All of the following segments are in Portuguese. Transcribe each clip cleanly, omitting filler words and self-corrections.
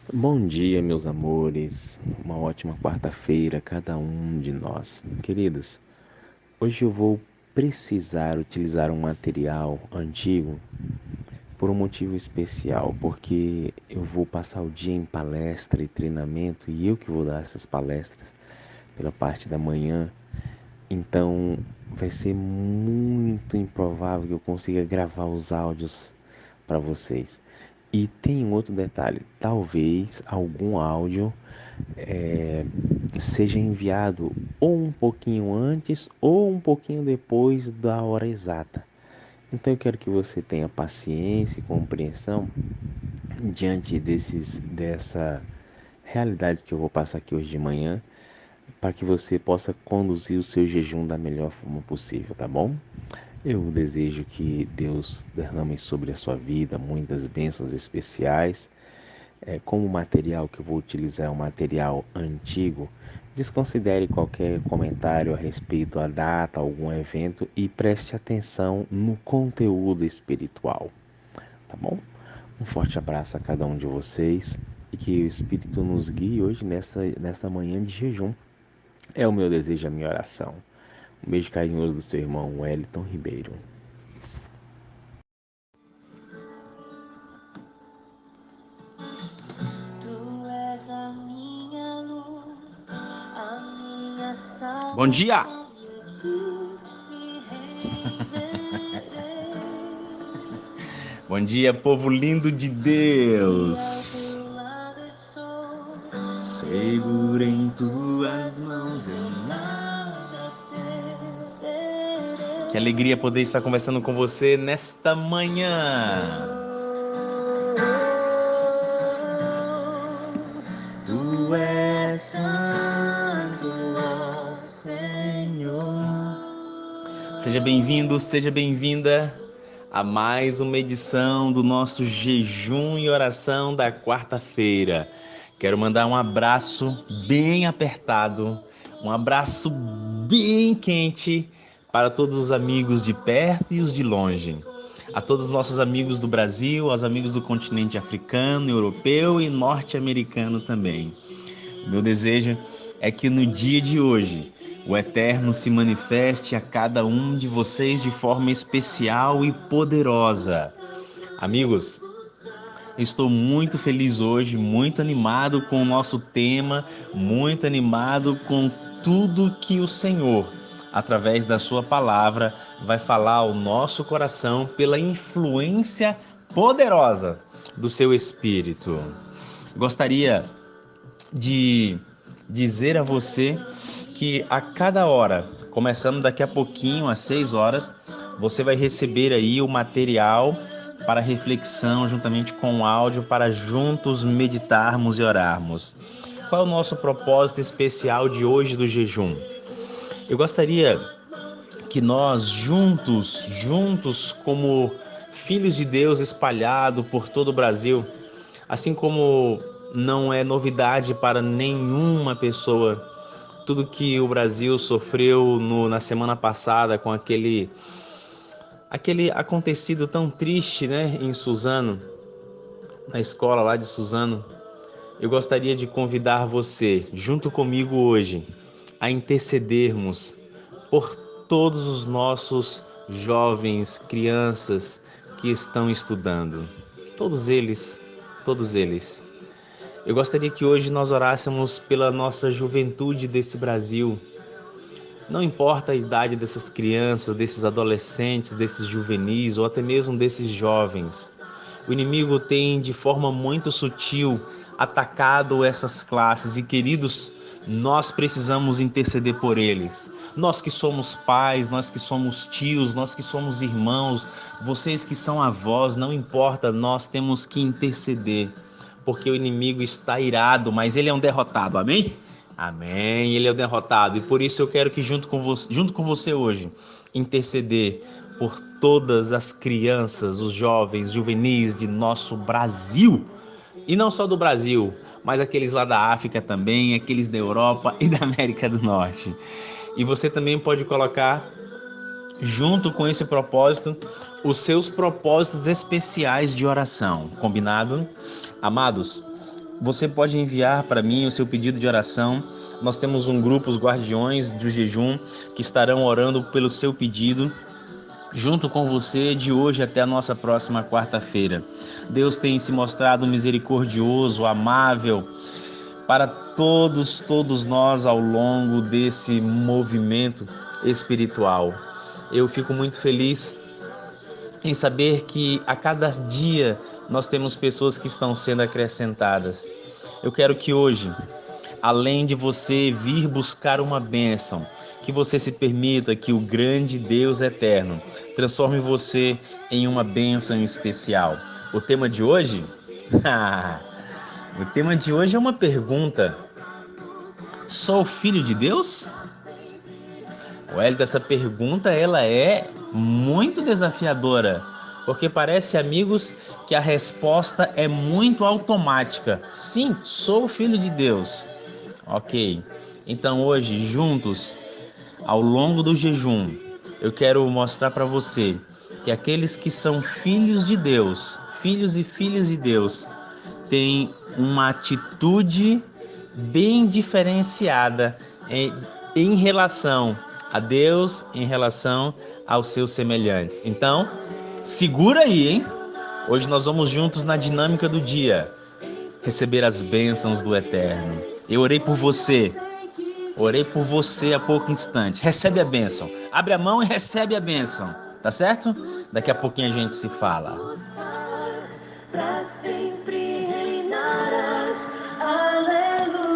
Bom dia, meus amores. Uma ótima quarta-feira a cada um de nós. Queridos, hoje eu vou precisar utilizar um material antigo por um motivo especial, porque eu vou passar o dia em palestra e treinamento e eu que vou dar essas palestras pela parte da manhã. Então, vai ser muito improvável que eu consiga gravar os áudios para vocês. E tem um outro detalhe: talvez algum áudio seja enviado ou um pouquinho antes ou um pouquinho depois da hora exata. Então eu quero que você tenha paciência e compreensão diante dessa realidade que eu vou passar aqui hoje de manhã, para que você possa conduzir o seu jejum da melhor forma possível, tá bom? Eu desejo que Deus derrame sobre a sua vida muitas bênçãos especiais. Como o material que eu vou utilizar é um material antigo, desconsidere qualquer comentário a respeito da data, algum evento e preste atenção no conteúdo espiritual, tá bom? Um forte abraço a cada um de vocês e que o Espírito nos guie hoje nesta manhã de jejum. É o meu desejo, a minha oração. Um beijo carinhoso do seu irmão Wellington Ribeiro. Tu és a minha luz, a minha Bom dia! salvação, e a ti me renderei. Bom dia, povo lindo de Se Deus! ao teu lado estou, Seguro em tuas mãos eu nada temerei. Que alegria poder estar conversando com você nesta manhã. Tu és santo, ó Senhor. Seja bem-vindo, seja bem-vinda a mais uma edição do nosso jejum e oração da quarta-feira. Quero mandar um abraço bem apertado, um abraço bem quente para todos os amigos de perto e os de longe. A todos os nossos amigos do Brasil, aos amigos do continente africano, europeu e norte-americano também. O meu desejo é que no dia de hoje o Eterno se manifeste a cada um de vocês de forma especial e poderosa. Amigos, eu estou muito feliz hoje, muito animado com o nosso tema, muito animado com tudo que o Senhor, através da sua palavra, vai falar ao nosso coração pela influência poderosa do seu Espírito. Gostaria de dizer a você que a cada hora, começando daqui a pouquinho, às 6 horas, você vai receber aí o material para reflexão, juntamente com o áudio, para juntos meditarmos e orarmos. Qual é o nosso propósito especial de hoje do jejum? Eu gostaria que nós juntos como filhos de Deus espalhados por todo o Brasil, assim como não é novidade para nenhuma pessoa tudo que o Brasil sofreu na semana passada com aquele acontecido tão triste, né, em Suzano, na escola lá de Suzano. Eu gostaria de convidar você, junto comigo hoje, a intercedermos por todos os nossos jovens, crianças que estão estudando. Todos eles, todos eles. Eu gostaria que hoje nós orássemos pela nossa juventude desse Brasil. Não importa a idade dessas crianças, desses adolescentes, desses juvenis ou até mesmo desses jovens. O inimigo tem de forma muito sutil atacado essas classes e, queridos, nós precisamos interceder por eles. Nós que somos pais, nós que somos tios, nós que somos irmãos, vocês que são avós, não importa, nós temos que interceder, porque o inimigo está irado, mas ele é um derrotado, amém? Amém, ele é o derrotado, e por isso eu quero que junto com você hoje, interceder por todas as crianças, os jovens, juvenis de nosso Brasil, e não só do Brasil, mas aqueles lá da África também, aqueles da Europa e da América do Norte. E você também pode colocar, junto com esse propósito, os seus propósitos especiais de oração, combinado? Amados, você pode enviar para mim o seu pedido de oração. Nós temos um grupo, os Guardiões do Jejum, que estarão orando pelo seu pedido, junto com você, de hoje até a nossa próxima quarta-feira. Deus tem se mostrado misericordioso, amável para todos nós ao longo desse movimento espiritual. Eu fico muito feliz em saber que a cada dia nós temos pessoas que estão sendo acrescentadas. Eu quero que hoje, além de você vir buscar uma bênção, que você se permita que o grande Deus eterno transforme você em uma bênção especial. O tema de hoje? O tema de hoje é uma pergunta. Sou filho de Deus? Wellington, essa pergunta ela é muito desafiadora, porque parece, amigos, que a resposta é muito automática. Sim, sou filho de Deus. Ok, então hoje, juntos, ao longo do jejum, eu quero mostrar para você que aqueles que são filhos de Deus, filhos e filhas de Deus, têm uma atitude bem diferenciada em relação a Deus, em relação aos seus semelhantes. Então, segura aí, hein? Hoje nós vamos juntos na dinâmica do dia, receber as bênçãos do Eterno. Eu orei por você há pouco instante. Recebe a bênção. Abre a mão e recebe a bênção. Tá certo? Daqui a pouquinho a gente se fala. Pra sempre reinarás. Aleluia.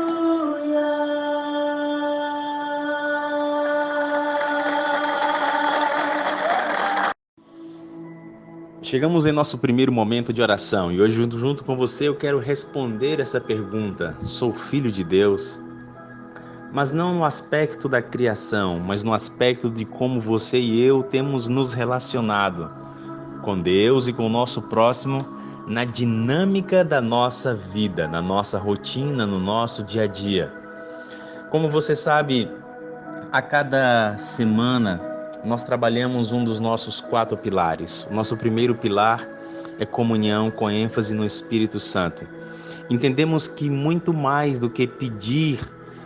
Chegamos em nosso primeiro momento de oração e hoje junto com você eu quero responder essa pergunta. Sou filho de Deus? Mas não no aspecto da criação, mas no aspecto de como você e eu temos nos relacionado com Deus e com o nosso próximo na dinâmica da nossa vida, na nossa rotina, no nosso dia a dia. Como você sabe, a cada semana nós trabalhamos um dos nossos 4 pilares. O nosso primeiro pilar é comunhão com ênfase no Espírito Santo. Entendemos que muito mais do que pedir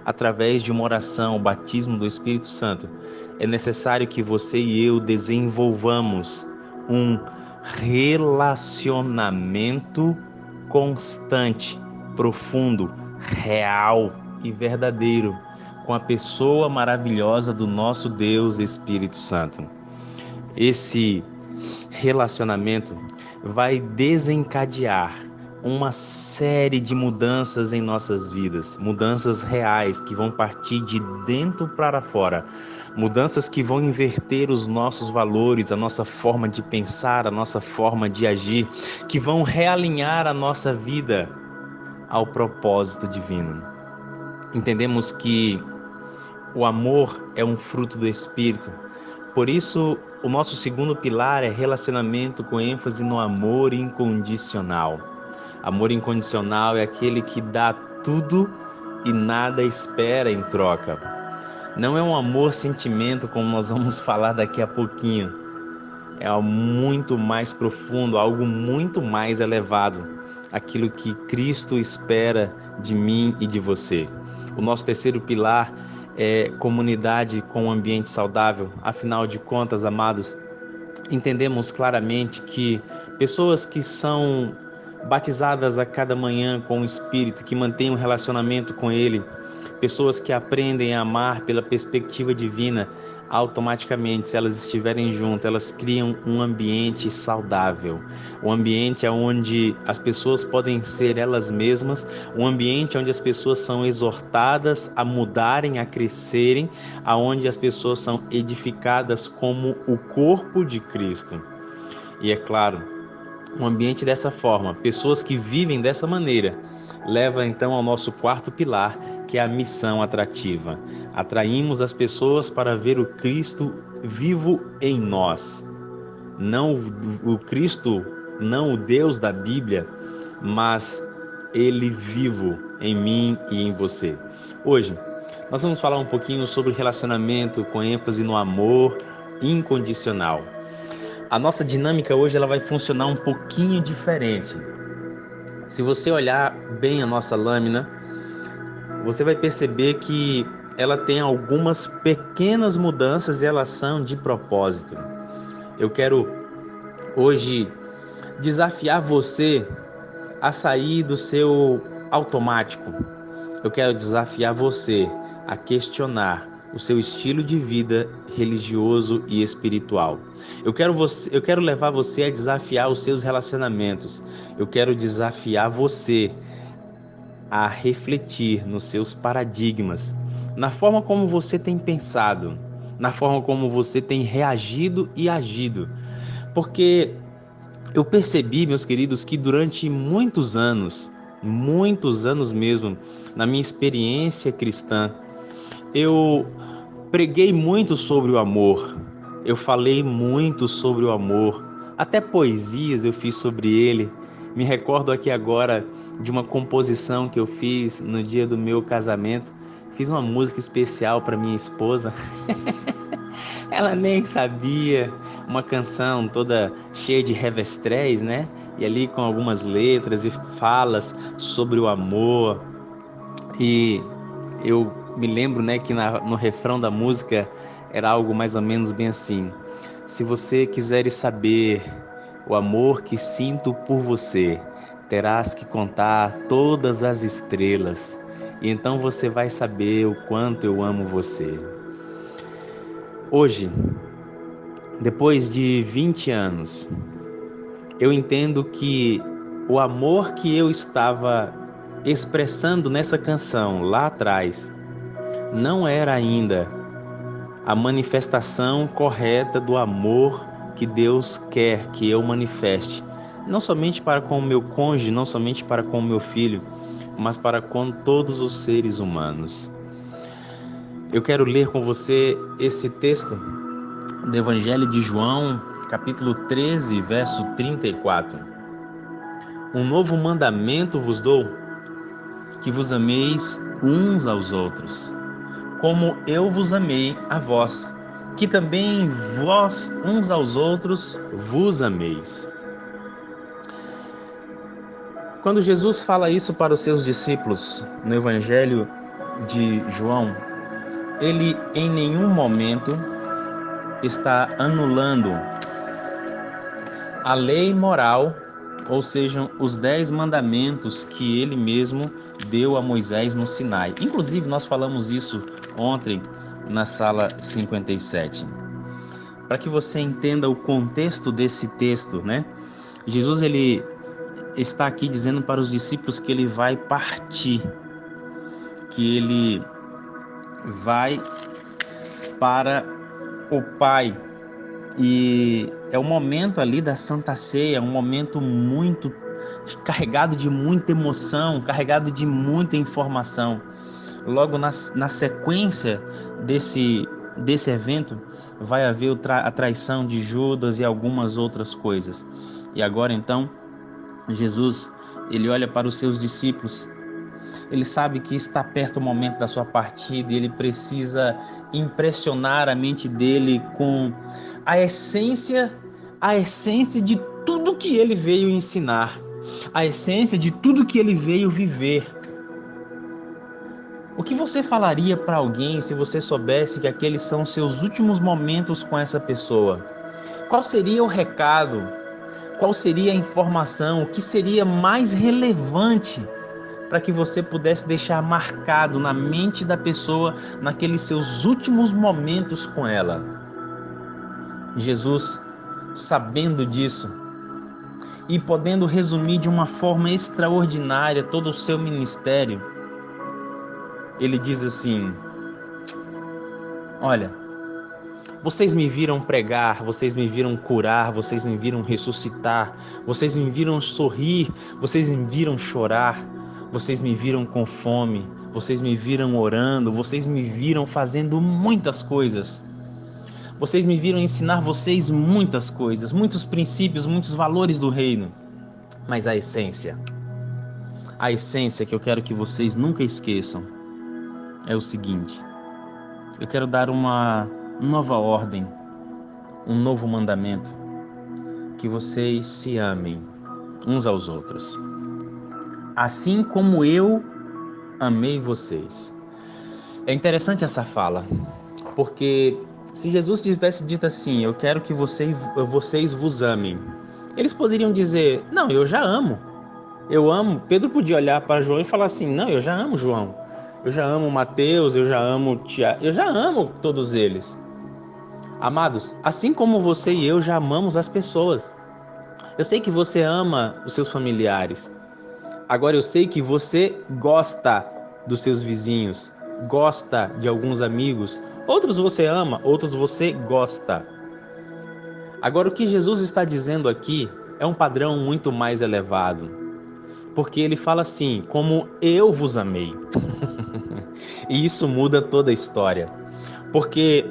através de uma oração, o batismo do Espírito Santo, é necessário que você e eu desenvolvamos um relacionamento constante, profundo, real e verdadeiro com a pessoa maravilhosa do nosso Deus Espírito Santo. Esse relacionamento vai desencadear uma série de mudanças em nossas vidas, mudanças reais que vão partir de dentro para fora, mudanças que vão inverter os nossos valores, a nossa forma de pensar, a nossa forma de agir, que vão realinhar a nossa vida ao propósito divino. Entendemos que o amor é um fruto do Espírito, por isso o nosso segundo pilar é relacionamento com ênfase no amor incondicional. Amor incondicional é aquele que dá tudo e nada espera em troca. Não é um amor-sentimento como nós vamos falar daqui a pouquinho. É algo muito mais profundo, algo muito mais elevado. Aquilo que Cristo espera de mim e de você. O nosso terceiro pilar é comunidade com um ambiente saudável. Afinal de contas, amados, entendemos claramente que pessoas que são batizadas a cada manhã com o Espírito, que mantêm um relacionamento com Ele, pessoas que aprendem a amar pela perspectiva divina, automaticamente, se elas estiverem juntas, elas criam um ambiente saudável, um ambiente onde as pessoas podem ser elas mesmas, um ambiente onde as pessoas são exortadas a mudarem, a crescerem, onde as pessoas são edificadas como o corpo de Cristo. E é claro, um ambiente dessa forma, pessoas que vivem dessa maneira, leva então ao nosso quarto pilar, que é a missão atrativa. Atraímos as pessoas para ver o Cristo vivo em nós. Não o Cristo, não o Deus da Bíblia, mas Ele vivo em mim e em você. Hoje, nós vamos falar um pouquinho sobre relacionamento com ênfase no amor incondicional. A nossa dinâmica hoje ela vai funcionar um pouquinho diferente. Se você olhar bem a nossa lâmina, você vai perceber que ela tem algumas pequenas mudanças e elas são de propósito. Eu quero hoje desafiar você a sair do seu automático. Eu quero desafiar você a questionar o seu estilo de vida religioso e espiritual. Eu quero levar você a desafiar os seus relacionamentos. Eu quero desafiar você a refletir nos seus paradigmas, na forma como você tem pensado, na forma como você tem reagido e agido. Porque eu percebi, meus queridos, que durante muitos anos mesmo, na minha experiência cristã, eu preguei muito sobre o amor, eu falei muito sobre o amor, até poesias eu fiz sobre ele. Me recordo aqui agora de uma composição que eu fiz no dia do meu casamento. Fiz uma música especial para minha esposa. Ela nem sabia, uma canção toda cheia de revestréis, né? E ali com algumas letras e falas sobre o amor. E eu me lembro, né, que no refrão da música era algo mais ou menos bem assim: se você quiseres saber o amor que sinto por você, terás que contar todas as estrelas, e então você vai saber o quanto eu amo você. Hoje, depois de 20 anos, eu entendo que o amor que eu estava expressando nessa canção lá atrás não era ainda a manifestação correta do amor que Deus quer que eu manifeste, não somente para com o meu cônjuge, não somente para com o meu filho, mas para com todos os seres humanos. Eu quero ler com você esse texto do Evangelho de João, capítulo 13, verso 34. Um novo mandamento vos dou, que vos ameis uns aos outros, como eu vos amei a vós, que também vós uns aos outros vos ameis. Quando Jesus fala isso para os seus discípulos no Evangelho de João, ele em nenhum momento está anulando a lei moral, ou sejam, os 10 mandamentos que ele mesmo deu a Moisés no Sinai. Inclusive, nós falamos isso ontem na sala 57. Para que você entenda o contexto desse texto, né? Jesus, ele está aqui dizendo para os discípulos que ele vai partir, que ele vai para o Pai. E é um momento ali da Santa Ceia, um momento muito carregado de muita emoção, carregado de muita informação. Logo na sequência desse evento, vai haver a traição de Judas e algumas outras coisas. E agora então, Jesus, ele olha para os seus discípulos. Ele sabe que está perto o momento da sua partida e ele precisa impressionar a mente dele com a essência de tudo que ele veio ensinar, a essência de tudo que ele veio viver. O que você falaria para alguém se você soubesse que aqueles são seus últimos momentos com essa pessoa? Qual seria o recado? Qual seria a informação? O que seria mais relevante para que você pudesse deixar marcado na mente da pessoa naqueles seus últimos momentos com ela? Jesus, sabendo disso e podendo resumir de uma forma extraordinária todo o seu ministério, ele diz assim: olha, vocês me viram pregar, vocês me viram curar, vocês me viram ressuscitar, vocês me viram sorrir, vocês me viram chorar, vocês me viram com fome, vocês me viram orando, vocês me viram fazendo muitas coisas. Vocês me viram ensinar vocês muitas coisas, muitos princípios, muitos valores do reino. Mas a essência que eu quero que vocês nunca esqueçam é o seguinte: eu quero dar uma nova ordem, um novo mandamento, que vocês se amem uns aos outros. assim como eu amei vocês. É interessante essa fala, porque se Jesus tivesse dito assim, eu quero que vocês vos amem, eles poderiam dizer, não, eu já amo. Eu amo. Pedro podia olhar para João e falar assim, não, eu já amo João. Eu já amo Mateus, eu já amo Tiago, eu já amo todos eles. Amados, assim como você e eu já amamos as pessoas. Eu sei que você ama os seus familiares. Agora eu sei que você gosta dos seus vizinhos, gosta de alguns amigos. Outros você ama, outros você gosta. Agora o que Jesus está dizendo aqui é um padrão muito mais elevado. Porque ele fala assim, como eu vos amei. E isso muda toda a história. Porque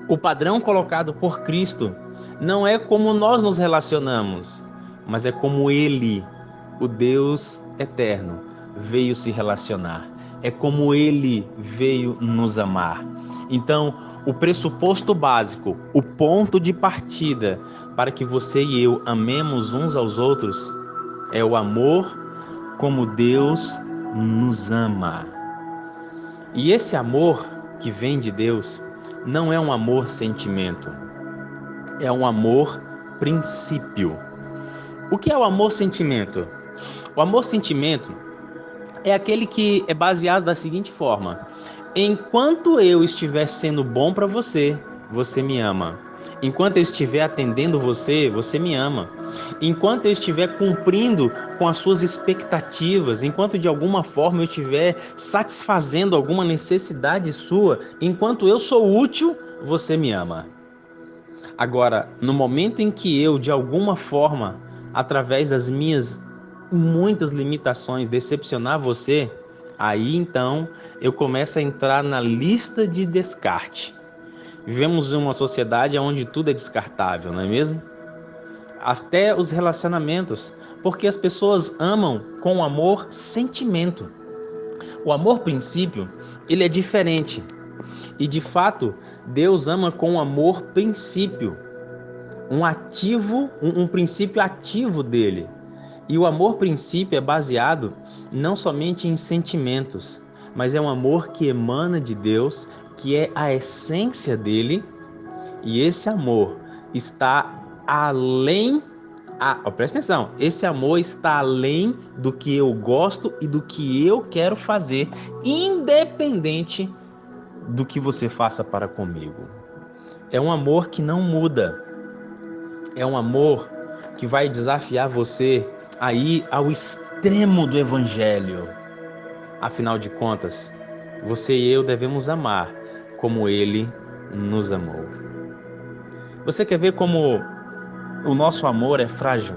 o padrão colocado por Cristo não é como nós nos relacionamos, mas é como Ele, o Deus eterno, veio se relacionar. É como Ele veio nos amar. Então, o pressuposto básico, o ponto de partida para que você e eu amemos uns aos outros é o amor como Deus nos ama. E esse amor que vem de Deus não é um amor sentimento, é um amor princípio. O que é o amor sentimento? O amor sentimento é aquele que é baseado da seguinte forma: enquanto eu estiver sendo bom para você, você me ama. Enquanto eu estiver atendendo você, você me ama. Enquanto eu estiver cumprindo com as suas expectativas, enquanto de alguma forma eu estiver satisfazendo alguma necessidade sua, enquanto eu sou útil, você me ama. Agora, no momento em que eu, de alguma forma, através das minhas muitas limitações, decepcionar você, aí então eu começo a entrar na lista de descarte. Vivemos em uma sociedade onde tudo é descartável, não é mesmo? Até os relacionamentos, porque as pessoas amam com amor sentimento. O amor princípio, ele é diferente. E de fato, Deus ama com amor princípio, um princípio ativo dele. E o amor princípio é baseado não somente em sentimentos, mas é um amor que emana de Deus, que é a essência dele, e esse amor está além, presta atenção, esse amor está além do que eu gosto e do que eu quero fazer, independente do que você faça para comigo. É um amor que não muda, é um amor que vai desafiar você a ir ao extremo do evangelho. Afinal de contas, você e eu devemos amar como Ele nos amou. Você quer ver como o nosso amor é frágil?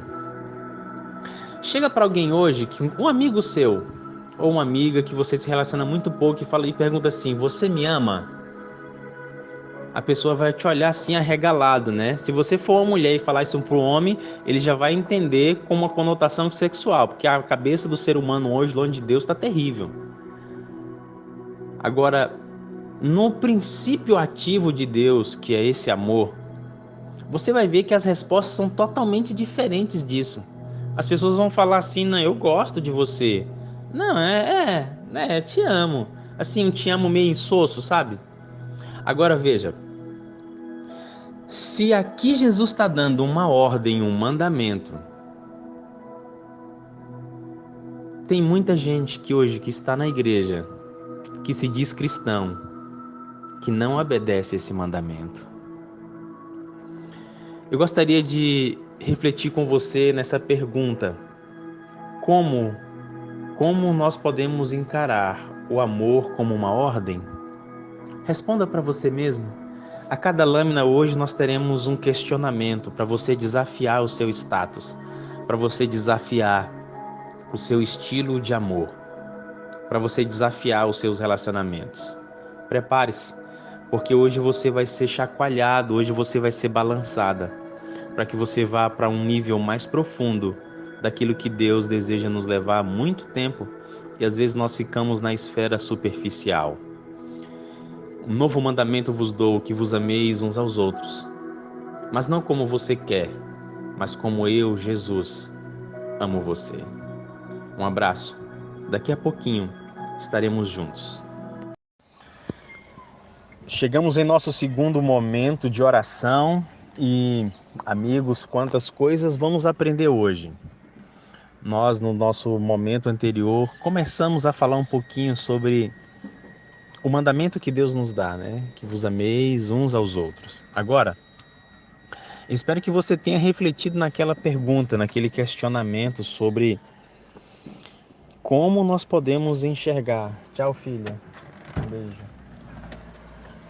Chega para alguém hoje, um amigo seu, ou uma amiga que você se relaciona muito pouco e pergunta assim, você me ama? A pessoa vai te olhar assim arregalado, né? Se você for uma mulher e falar isso para um homem, ele já vai entender com uma conotação sexual, porque a cabeça do ser humano hoje, longe de Deus, está terrível. Agora, no princípio ativo de Deus, que é esse amor, você vai ver que as respostas são totalmente diferentes disso. As pessoas vão falar assim, não, eu gosto de você. Não, te amo. Assim, um te amo meio insosso, sabe? Agora veja, se aqui Jesus está dando uma ordem, um mandamento, tem muita gente que hoje que está na igreja, que se diz cristão, que não obedece esse mandamento. Eu gostaria de refletir com você nessa pergunta: como nós podemos encarar o amor como uma ordem? Responda para você mesmo. A cada lâmina hoje nós teremos um questionamento para você desafiar o seu status, para você desafiar o seu estilo de amor, para você desafiar os seus relacionamentos. Prepare-se, porque hoje você vai ser chacoalhado, hoje você vai ser balançada, para que você vá para um nível mais profundo daquilo que Deus deseja nos levar há muito tempo e às vezes nós ficamos na esfera superficial. Um novo mandamento vos dou, que vos ameis uns aos outros, mas não como você quer, mas como eu, Jesus, amo você. Um abraço. Daqui a pouquinho estaremos juntos. Chegamos em nosso segundo momento de oração e, amigos, quantas coisas vamos aprender hoje. Nós, no nosso momento anterior, começamos a falar um pouquinho sobre o mandamento que Deus nos dá, né? Que vos ameis uns aos outros. Agora, espero que você tenha refletido naquela pergunta, naquele questionamento sobre como nós podemos enxergar. Tchau, filha. Um beijo.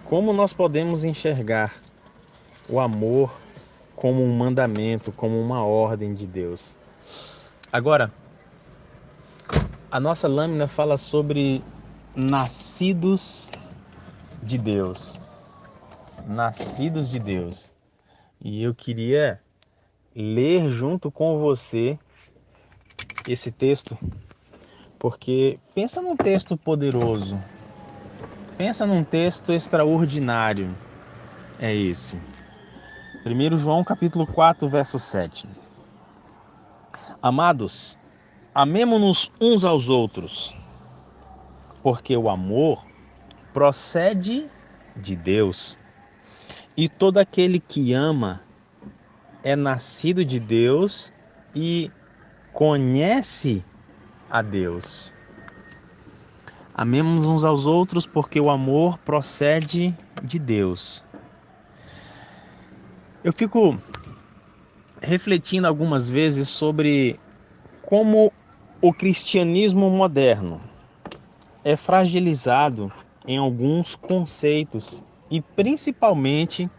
Como nós podemos enxergar o amor como um mandamento, como uma ordem de Deus. Agora, a nossa lâmina fala sobre nascidos de Deus. Nascidos de Deus. E eu queria ler junto com você esse texto, porque pensa num texto poderoso, pensa num texto extraordinário. É esse. 1 João capítulo 4, verso 7. Amados, amemo-nos uns aos outros, porque o amor procede de Deus. E todo aquele que ama é nascido de Deus e conhece a Deus. Amemos uns aos outros porque o amor procede de Deus. Eu fico refletindo algumas vezes sobre como o cristianismo moderno é fragilizado em alguns conceitos e principalmente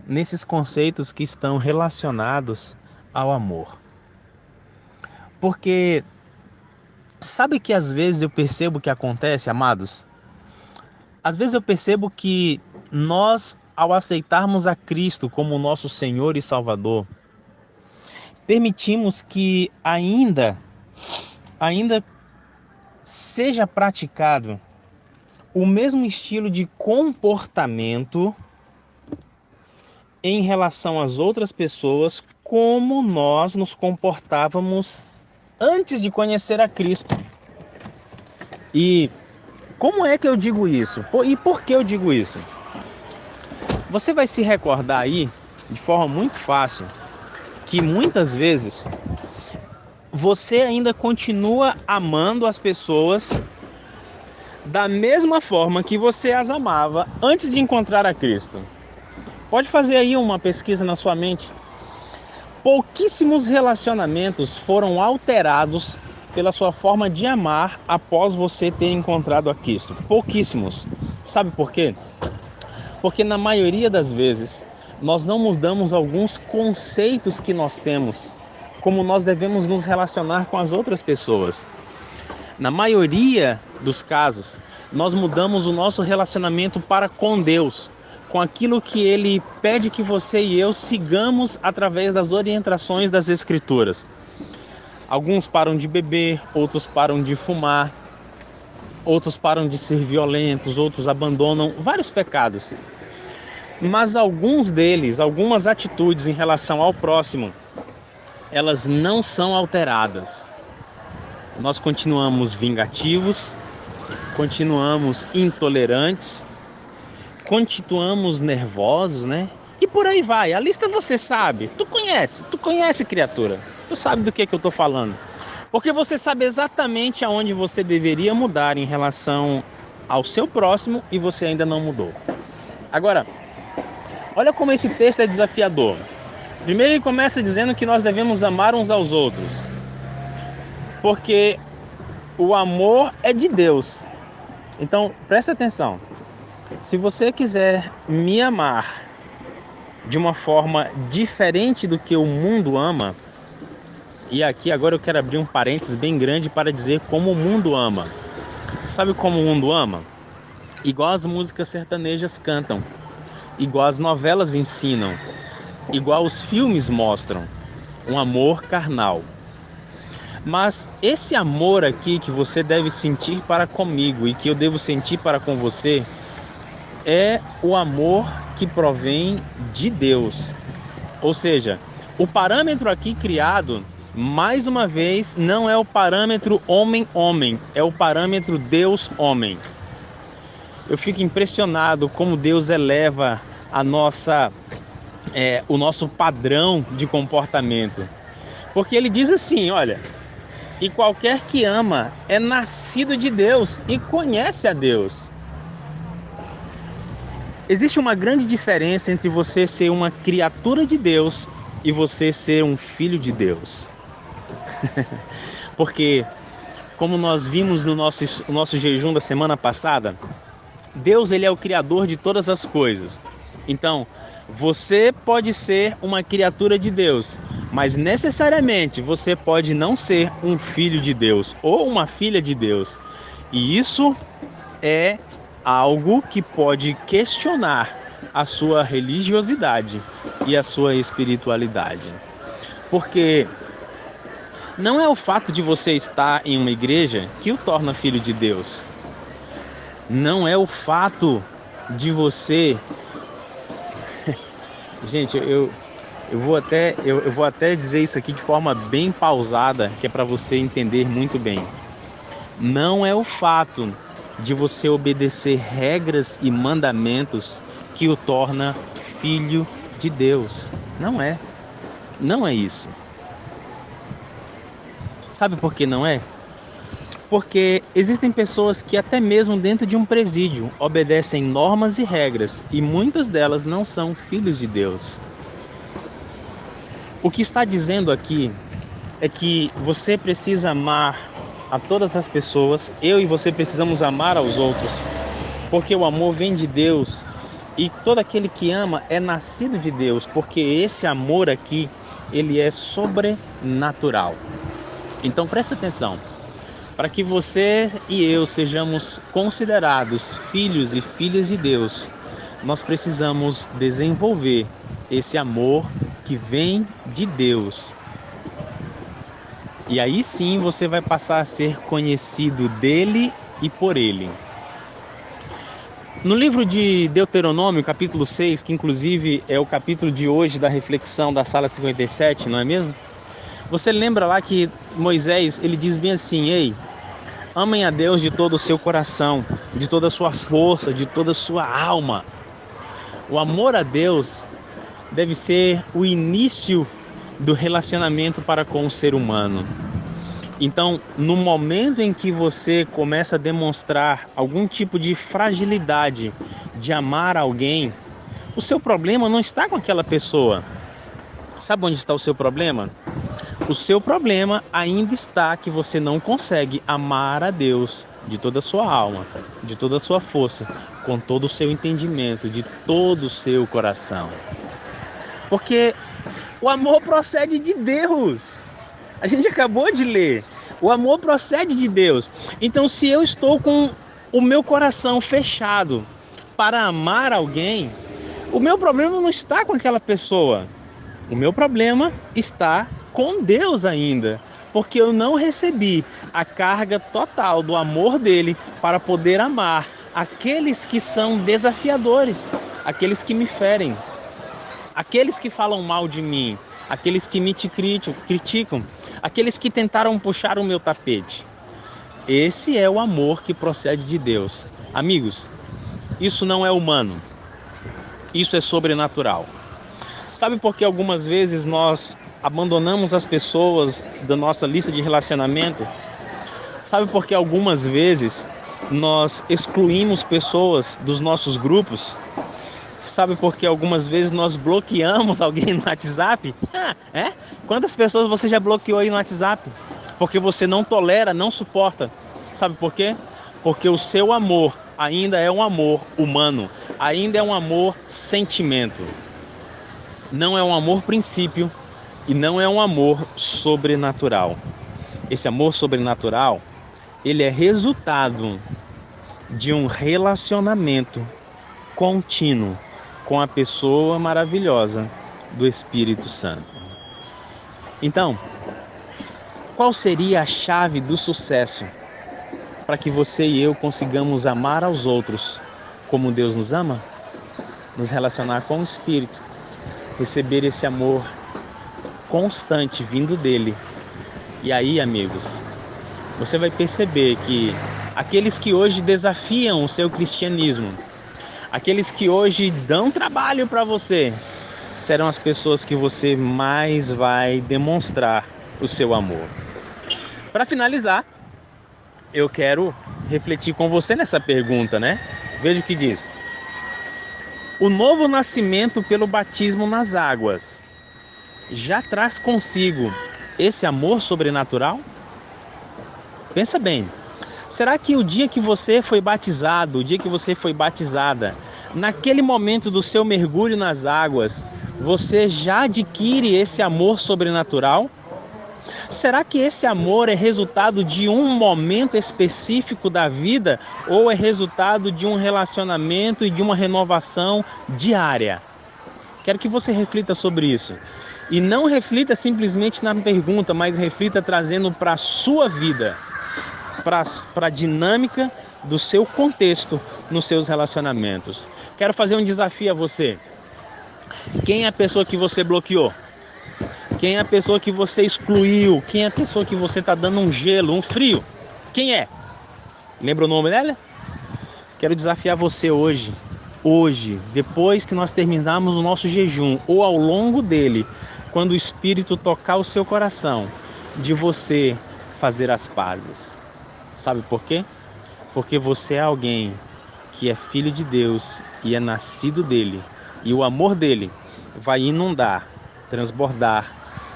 nesses conceitos que estão relacionados ao amor. Porque sabe que às vezes eu percebo que acontece, amados? Às vezes eu percebo que nós, ao aceitarmos a Cristo como nosso Senhor e Salvador, permitimos que ainda seja praticado o mesmo estilo de comportamento em relação às outras pessoas como nós nos comportávamos antes de conhecer a Cristo. E como é que eu digo isso? E por que eu digo isso? Você vai se recordar aí, de forma muito fácil, que muitas vezes você ainda continua amando as pessoas da mesma forma que você as amava antes de encontrar a Cristo. Pode fazer aí uma pesquisa na sua mente. Pouquíssimos relacionamentos foram alterados pela sua forma de amar após você ter encontrado a Cristo. Pouquíssimos. Sabe por quê? Porque na maioria das vezes nós não mudamos alguns conceitos que nós temos, como nós devemos nos relacionar com as outras pessoas. Na maioria dos casos, nós mudamos o nosso relacionamento para com Deus, com aquilo que Ele pede que você e eu sigamos através das orientações das Escrituras. Alguns param de beber, outros param de fumar, outros param de ser violentos, outros abandonam vários pecados. Mas alguns deles, algumas atitudes em relação ao próximo, elas não são alteradas. Nós continuamos vingativos, continuamos intolerantes, continuamos nervosos, né? E por aí vai. A lista você sabe. Tu conhece, criatura. Tu sabe do que eu tô falando. Porque você sabe exatamente aonde você deveria mudar em relação ao seu próximo e você ainda não mudou. Agora, olha como esse texto é desafiador. Primeiro ele começa dizendo que nós devemos amar uns aos outros, porque o amor é de Deus. Então, presta atenção. Se você quiser me amar de uma forma diferente do que o mundo ama, e aqui agora eu quero abrir um parênteses bem grande para dizer como o mundo ama. Sabe como o mundo ama? Igual as músicas sertanejas cantam, igual as novelas ensinam, igual os filmes mostram, um amor carnal. Mas esse amor aqui que você deve sentir para comigo e que eu devo sentir para com você é o amor que provém de Deus. Ou seja, o parâmetro aqui criado Mais uma vez, não é o parâmetro homem-homem, é o parâmetro Deus-homem. Eu fico impressionado como Deus eleva o nosso padrão de comportamento. Porque ele diz assim, olha, e qualquer que ama é nascido de Deus e conhece a Deus. Existe uma grande diferença entre você ser uma criatura de Deus e você ser um filho de Deus. Porque, como nós vimos no nosso jejum da semana passada, Deus ele é o criador de todas as coisas. Então, você pode ser uma criatura de Deus, mas necessariamente você pode não ser um filho de Deus ou uma filha de Deus. E isso é algo que pode questionar a sua religiosidade e a sua espiritualidade. Porque não é o fato de você estar em uma igreja que o torna filho de Deus. Não é o fato de você... Gente, eu vou até dizer isso aqui de forma bem pausada, que é para você entender muito bem. Não é o fato de você obedecer regras e mandamentos que o torna filho de Deus. Não é. Não é isso. Sabe por que não é? Porque existem pessoas que até mesmo dentro de um presídio obedecem normas e regras e muitas delas não são filhos de Deus. O que está dizendo aqui é que você precisa amar a todas as pessoas, eu e você precisamos amar aos outros, porque o amor vem de Deus e todo aquele que ama é nascido de Deus, porque esse amor aqui, ele é sobrenatural. Então presta atenção. Para que você e eu sejamos considerados filhos e filhas de Deus, nós precisamos desenvolver esse amor que vem de Deus. E aí sim você vai passar a ser conhecido dele e por ele. No livro de Deuteronômio, capítulo 6, que inclusive é o capítulo de hoje da reflexão da Sala 57, não é mesmo? Você lembra lá que Moisés, ele diz bem assim, ei, amem a Deus de todo o seu coração, de toda a sua força, de toda a sua alma. O amor a Deus deve ser o início do relacionamento para com o ser humano. Então, no momento em que você começa a demonstrar algum tipo de fragilidade de amar alguém, o seu problema não está com aquela pessoa. Sabe onde está o seu problema? O seu problema ainda está que você não consegue amar a Deus de toda a sua alma, de toda a sua força, com todo o seu entendimento, de todo o seu coração. Porque o amor procede de Deus. A gente acabou de ler. O amor procede de Deus. Então, se eu estou com o meu coração fechado para amar alguém, o meu problema não está com aquela pessoa. O meu problema está com Deus ainda, porque eu não recebi a carga total do amor dele para poder amar aqueles que são desafiadores, aqueles que me ferem, aqueles que falam mal de mim, aqueles que me criticam, aqueles que tentaram puxar o meu tapete. Esse é o amor que procede de Deus. Amigos, isso não é humano, isso é sobrenatural. Sabe por que algumas vezes nós abandonamos as pessoas da nossa lista de relacionamento? Sabe por que algumas vezes nós excluímos pessoas dos nossos grupos? Sabe por que algumas vezes nós bloqueamos alguém no WhatsApp? Quantas pessoas você já bloqueou aí no WhatsApp? Porque você não tolera, não suporta. Sabe por quê? Porque o seu amor ainda é um amor humano, ainda é um amor sentimento. Não é um amor princípio e não é um amor sobrenatural. Esse amor sobrenatural, ele é resultado de um relacionamento contínuo com a pessoa maravilhosa do Espírito Santo. Então, qual seria a chave do sucesso para que você e eu consigamos amar aos outros como Deus nos ama? Nos relacionar com o Espírito, receber esse amor constante vindo dele E aí, amigos, você vai perceber que aqueles que hoje desafiam o seu cristianismo, aqueles que hoje dão trabalho para você, serão as pessoas que você mais vai demonstrar o seu amor. Para finalizar, eu quero refletir com você nessa pergunta, né? Veja o que diz. O novo nascimento pelo batismo nas águas já traz consigo esse amor sobrenatural? Pensa bem. Será que o dia que você foi batizado, o dia que você foi batizada, naquele momento do seu mergulho nas águas, você já adquire esse amor sobrenatural? Será que esse amor é resultado de um momento específico da vida ou é resultado de um relacionamento e de uma renovação diária? Quero que você reflita sobre isso. E não reflita simplesmente na pergunta, mas reflita trazendo para a sua vida, para a dinâmica do seu contexto nos seus relacionamentos. Quero fazer um desafio a você. Quem é a pessoa que você bloqueou? Quem é a pessoa que você excluiu? Quem é a pessoa que você está dando um gelo, um frio? Quem é? Lembra o nome dela? Quero desafiar você hoje, depois que nós terminarmos o nosso jejum, ou ao longo dele, quando o Espírito tocar o seu coração, de você fazer as pazes. Sabe por quê? Porque você é alguém que é filho de Deus e é nascido dele. E o amor dele vai inundar, transbordar,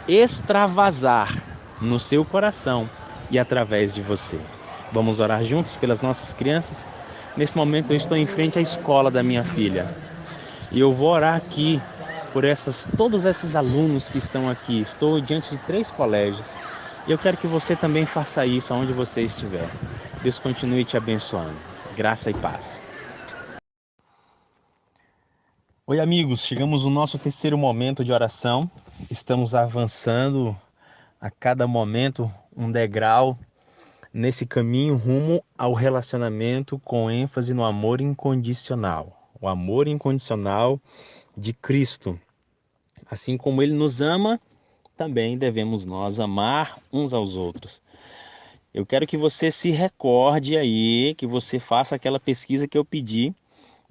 extravasar no seu coração e através de você. Vamos orar juntos pelas nossas crianças? Nesse momento eu estou em frente à escola da minha filha. E eu vou orar aqui por todos esses alunos que estão aqui. Estou diante de 3 colégios. E eu quero que você também faça isso aonde você estiver. Deus continue te abençoando. Graça e paz. Oi, amigos. Chegamos no nosso terceiro momento de oração. Estamos avançando a cada momento um degrau nesse caminho rumo ao relacionamento com ênfase no amor incondicional. O amor incondicional de Cristo. Assim como Ele nos ama, também devemos nós amar uns aos outros. Eu quero que você se recorde aí, que você faça aquela pesquisa que eu pedi,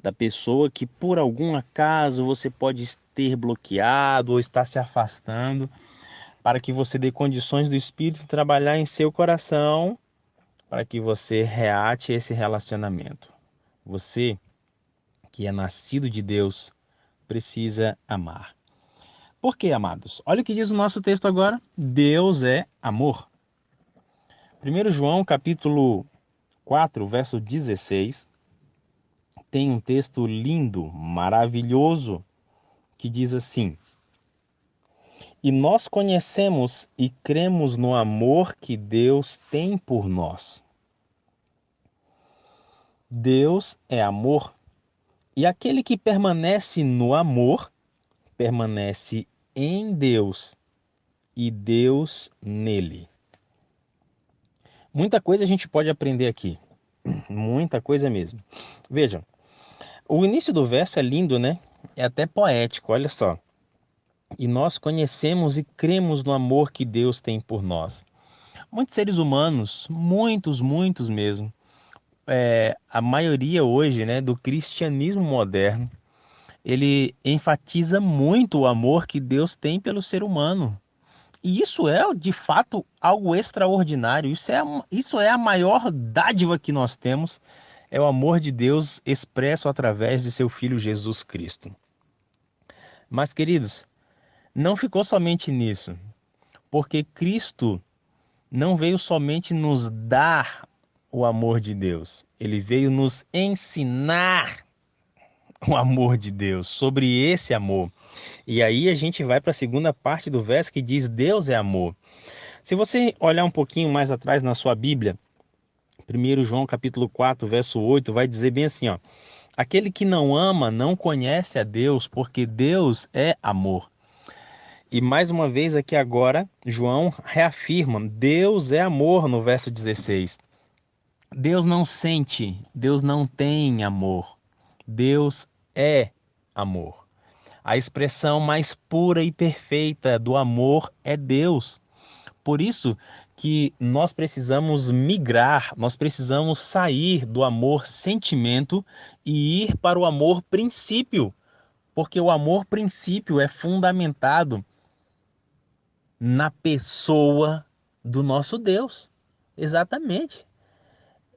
da pessoa que por algum acaso você pode ter bloqueado ou está se afastando, para que você dê condições do Espírito trabalhar em seu coração, para que você reate esse relacionamento. Você, que é nascido de Deus, precisa amar. Por quê, amados? Olha o que diz o nosso texto agora. Deus é amor. 1 João capítulo 4, verso 16, tem um texto lindo, maravilhoso, que diz assim: E nós conhecemos e cremos no amor que Deus tem por nós. Deus é amor, e aquele que permanece no amor, permanece em Deus e Deus nele. Muita coisa a gente pode aprender aqui, muita coisa mesmo. Vejam, o início do verso é lindo, né? É até poético, olha só. E nós conhecemos e cremos no amor que Deus tem por nós. Muitos seres humanos, muitos mesmo, a maioria hoje, né, do cristianismo moderno, ele enfatiza muito o amor que Deus tem pelo ser humano. E isso é, de fato, algo extraordinário. Isso é a maior dádiva que nós temos, é o amor de Deus expresso através de seu Filho Jesus Cristo. Mas, queridos, não ficou somente nisso, porque Cristo não veio somente nos dar o amor de Deus, ele veio nos ensinar o amor de Deus, sobre esse amor. E aí a gente vai para a segunda parte do verso que diz: Deus é amor. Se você olhar um pouquinho mais atrás na sua Bíblia, 1 João capítulo 4, verso 8, vai dizer bem assim, ó: aquele que não ama não conhece a Deus, porque Deus é amor. E mais uma vez aqui agora, João reafirma: Deus é amor, no verso 16. Deus não sente, Deus não tem amor. Deus é amor. A expressão mais pura e perfeita do amor é Deus. Por isso que nós precisamos migrar, nós precisamos sair do amor sentimento e ir para o amor princípio, porque o amor princípio é fundamentado na pessoa do nosso Deus. Exatamente.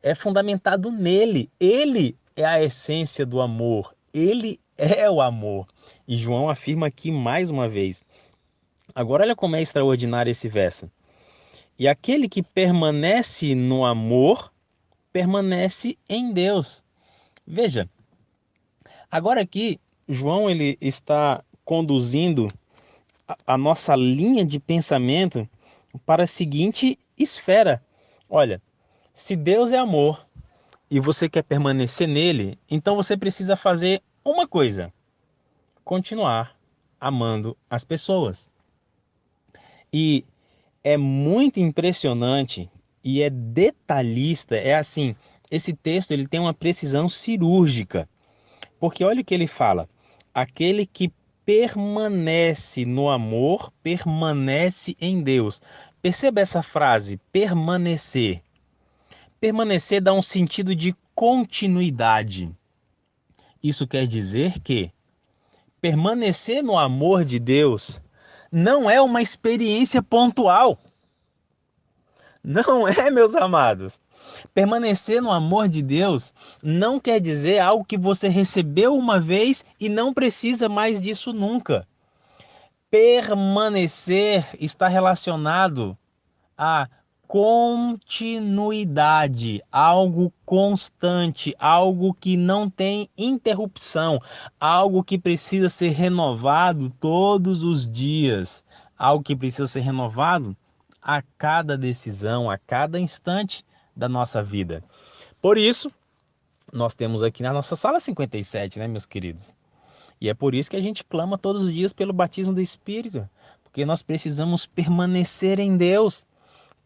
É fundamentado nele. Ele é a essência do amor. Ele é o amor. E João afirma aqui mais uma vez. Agora olha como é extraordinário esse verso. E aquele que permanece no amor, permanece em Deus. Veja, agora aqui João ele está conduzindo a nossa linha de pensamento para a seguinte esfera. Olha, se Deus é amor e você quer permanecer nele, então você precisa fazer uma coisa: continuar amando as pessoas. E é muito impressionante e é detalhista, é assim, esse texto ele tem uma precisão cirúrgica, porque olha o que ele fala: aquele que permanece no amor, permanece em Deus. Perceba essa frase, permanecer. Permanecer dá um sentido de continuidade. Isso quer dizer que permanecer no amor de Deus não é uma experiência pontual. Não é, meus amados. Permanecer no amor de Deus não quer dizer algo que você recebeu uma vez e não precisa mais disso nunca. Permanecer está relacionado a continuidade, algo constante, algo que não tem interrupção, algo que precisa ser renovado todos os dias, algo que precisa ser renovado a cada decisão, a cada instante da nossa vida. Por isso, nós temos aqui na nossa sala 57, né, meus queridos? E é por isso que a gente clama todos os dias pelo batismo do Espírito, porque nós precisamos permanecer em Deus,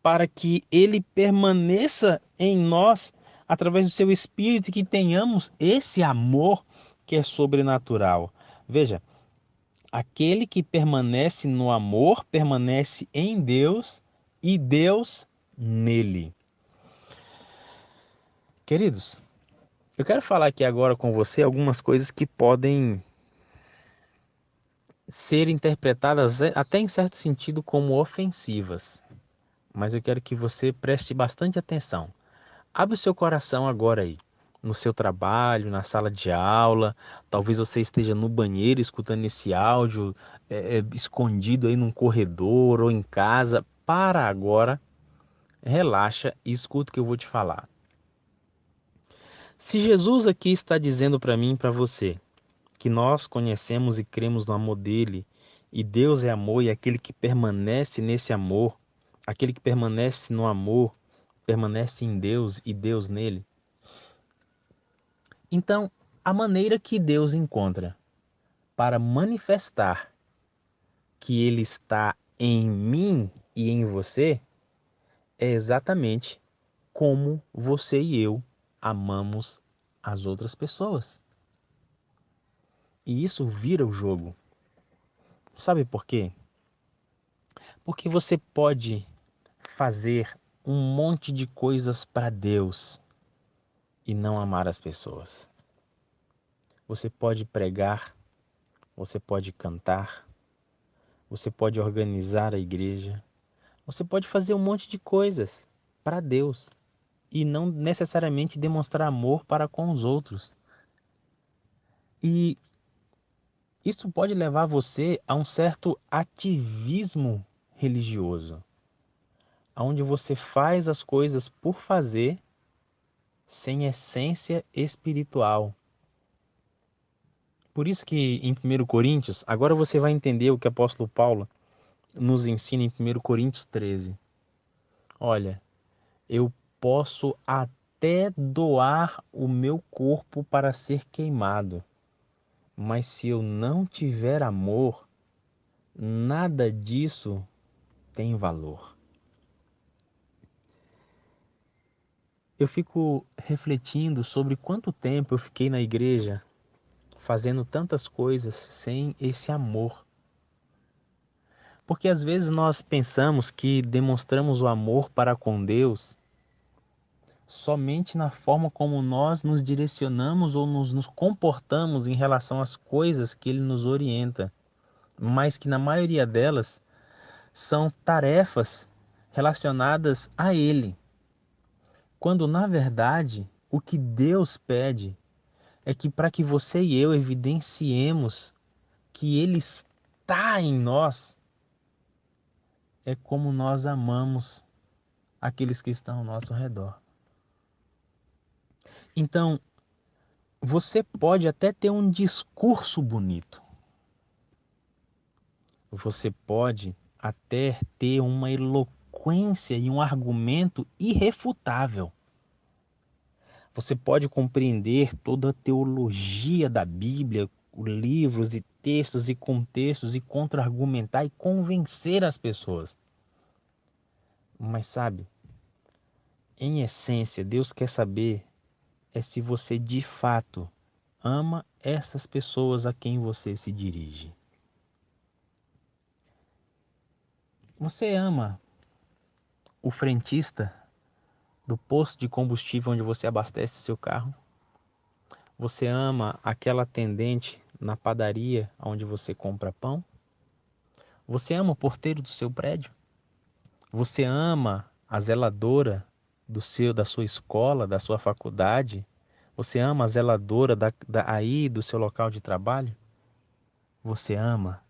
para que Ele permaneça em nós através do seu Espírito e que tenhamos esse amor que é sobrenatural. Veja, aquele que permanece no amor permanece em Deus e Deus nele. Queridos, eu quero falar aqui agora com você algumas coisas que podem ser interpretadas até em certo sentido como ofensivas. Mas eu quero que você preste bastante atenção. Abre o seu coração agora aí, no seu trabalho, na sala de aula, talvez você esteja no banheiro escutando esse áudio, escondido aí num corredor ou em casa. Para agora, relaxa e escuta o que eu vou te falar. Se Jesus aqui está dizendo para mim e para você que nós conhecemos e cremos no amor dele, e Deus é amor, e aquele que permanece nesse amor, aquele que permanece no amor, permanece em Deus e Deus nele. Então, a maneira que Deus encontra para manifestar que Ele está em mim e em você é exatamente como você e eu amamos as outras pessoas. E isso vira o jogo. Sabe por quê? Porque você pode fazer um monte de coisas para Deus e não amar as pessoas. Você pode pregar, você pode cantar, você pode organizar a igreja, você pode fazer um monte de coisas para Deus e não necessariamente demonstrar amor para com os outros. E isso pode levar você a um certo ativismo religioso, onde você faz as coisas por fazer sem essência espiritual. Por isso que em 1 Coríntios, agora você vai entender o que o apóstolo Paulo nos ensina em 1 Coríntios 13. Olha, eu posso até doar o meu corpo para ser queimado, mas se eu não tiver amor, nada disso tem valor. Eu fico refletindo sobre quanto tempo eu fiquei na igreja fazendo tantas coisas sem esse amor. Porque às vezes nós pensamos que demonstramos o amor para com Deus somente na forma como nós nos direcionamos ou nos comportamos em relação às coisas que Ele nos orienta, mas que na maioria delas são tarefas relacionadas a Ele, quando na verdade o que Deus pede é que para que você e eu evidenciemos que Ele está em nós, é como nós amamos aqueles que estão ao nosso redor. Então, você pode até ter um discurso bonito, você pode até ter uma eloquência e um argumento irrefutável. Você pode compreender toda a teologia da Bíblia, livros e textos e contextos, e contra-argumentar e convencer as pessoas. Mas sabe, em essência, Deus quer saber se você de fato ama essas pessoas a quem você se dirige. Você ama o frentista do posto de combustível onde você abastece o seu carro? Você ama aquela atendente na padaria onde você compra pão? Você ama o porteiro do seu prédio? Você ama a zeladora da sua escola, da sua faculdade? Você ama a zeladora aí do seu local de trabalho? Você ama?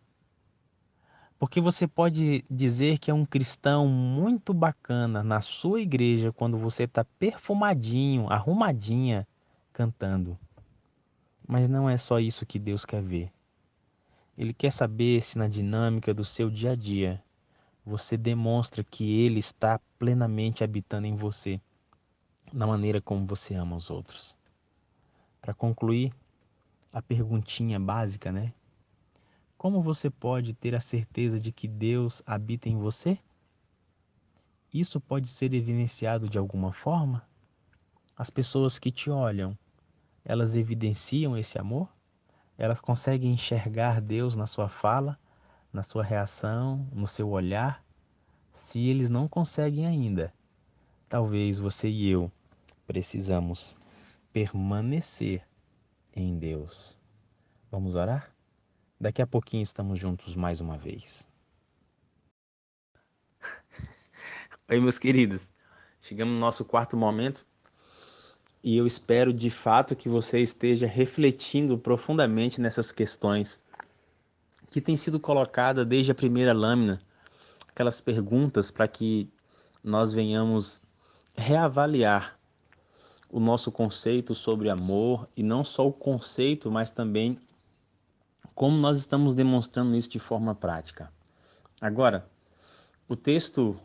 Porque você pode dizer que é um cristão muito bacana na sua igreja quando você está perfumadinho, arrumadinha, cantando. Mas não é só isso que Deus quer ver. Ele quer saber se na dinâmica do seu dia a dia você demonstra que Ele está plenamente habitando em você, na maneira como você ama os outros. Para concluir, a perguntinha básica, né? Como você pode ter a certeza de que Deus habita em você? Isso pode ser evidenciado de alguma forma? As pessoas que te olham, elas evidenciam esse amor? Elas conseguem enxergar Deus na sua fala, na sua reação, no seu olhar? Se eles não conseguem ainda, talvez você e eu precisamos permanecer em Deus. Vamos orar? Daqui a pouquinho estamos juntos mais uma vez. Oi, meus queridos. Chegamos no nosso quarto momento e eu espero de fato que você esteja refletindo profundamente nessas questões que têm sido colocadas desde a primeira lâmina, aquelas perguntas para que nós venhamos reavaliar o nosso conceito sobre amor, e não só o conceito, mas também como nós estamos demonstrando isso de forma prática. Agora, o texto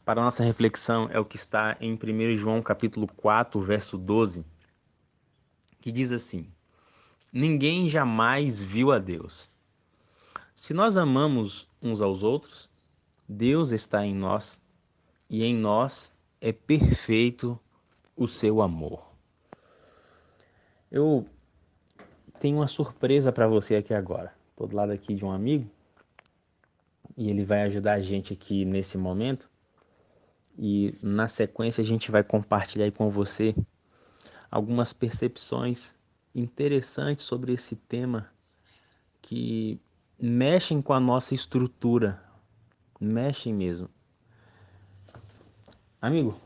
para a nossa reflexão é o que está em 1 João capítulo 4, verso 12, que diz assim: ninguém jamais viu a Deus. Se nós amamos uns aos outros, Deus está em nós e em nós é perfeito o seu amor. Eu tenho uma surpresa para você aqui agora. Estou do lado aqui de um amigo e ele vai ajudar a gente aqui nesse momento. E na sequência a gente vai compartilhar aí com você algumas percepções interessantes sobre esse tema que mexem com a nossa estrutura, mexem mesmo. Amigo,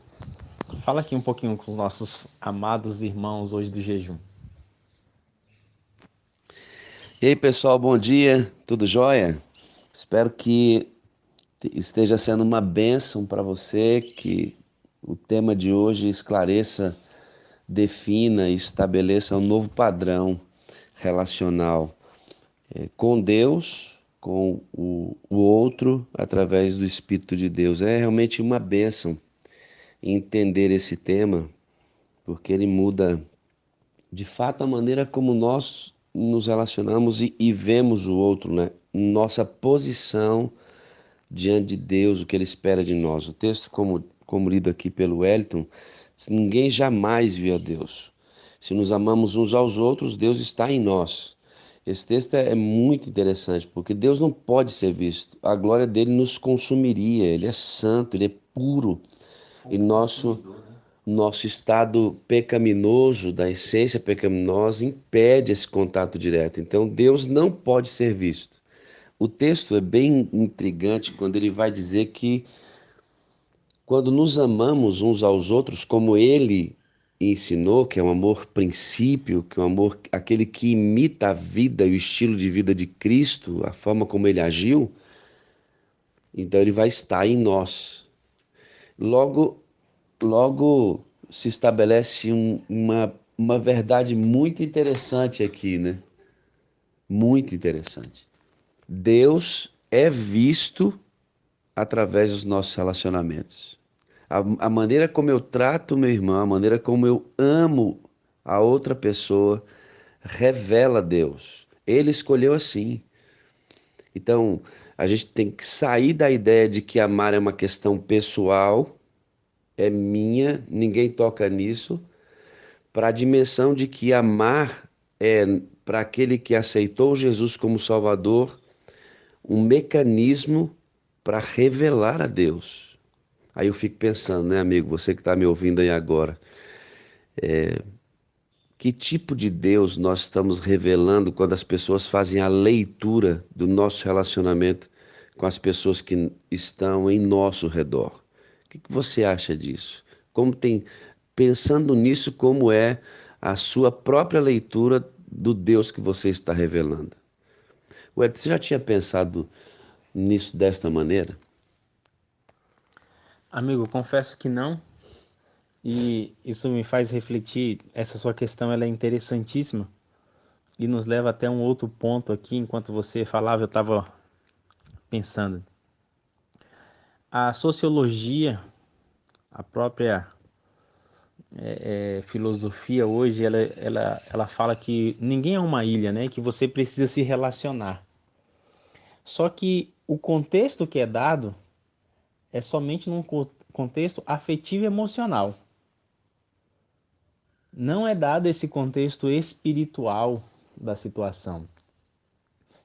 fala aqui um pouquinho com os nossos amados irmãos hoje do jejum. E aí, pessoal, bom dia, tudo jóia? Espero que esteja sendo uma bênção para você, que o tema de hoje esclareça, defina e estabeleça um novo padrão relacional com Deus, com o outro, através do Espírito de Deus. É realmente uma bênção entender esse tema, porque ele muda, de fato, a maneira como nós nos relacionamos e vemos o outro, né? Nossa posição diante de Deus, o que Ele espera de nós. O texto, como lido aqui pelo Wellington, ninguém jamais viu a Deus. Se nos amamos uns aos outros, Deus está em nós Esse texto é muito interessante, porque Deus não pode ser visto. A glória dele nos consumiria. Ele é santo, ele é puro. E nosso estado pecaminoso, da essência pecaminosa, impede esse contato direto. Então Deus não pode ser visto. O texto é bem intrigante quando ele vai dizer que quando nos amamos uns aos outros, como ele ensinou, que é um amor princípio, que é um amor aquele que imita a vida e o estilo de vida de Cristo, a forma como ele agiu, então ele vai estar em nós. Logo se estabelece uma verdade muito interessante aqui, né? Muito interessante. Deus é visto através dos nossos relacionamentos. A maneira como eu trato o meu irmão, a maneira como eu amo a outra pessoa, revela Deus. Ele escolheu assim. Então, a gente tem que sair da ideia de que amar é uma questão pessoal, é minha, ninguém toca nisso, para a dimensão de que amar é, para aquele que aceitou Jesus como Salvador, um mecanismo para revelar a Deus. Aí eu fico pensando, né, amigo, você que está me ouvindo aí agora, que tipo de Deus nós estamos revelando quando as pessoas fazem a leitura do nosso relacionamento com as pessoas que estão em nosso redor? O que você acha disso? Pensando nisso, como é a sua própria leitura do Deus que você está revelando? Ué, você já tinha pensado nisso desta maneira? Amigo, confesso que não, e isso me faz refletir. Essa sua questão ela é interessantíssima e nos leva até um outro ponto aqui. Enquanto você falava, eu estava pensando. A sociologia, a própria filosofia hoje, ela fala que ninguém é uma ilha, né? Que você precisa se relacionar. Só que o contexto que é dado é somente num contexto afetivo e emocional. Não é dado esse contexto espiritual da situação.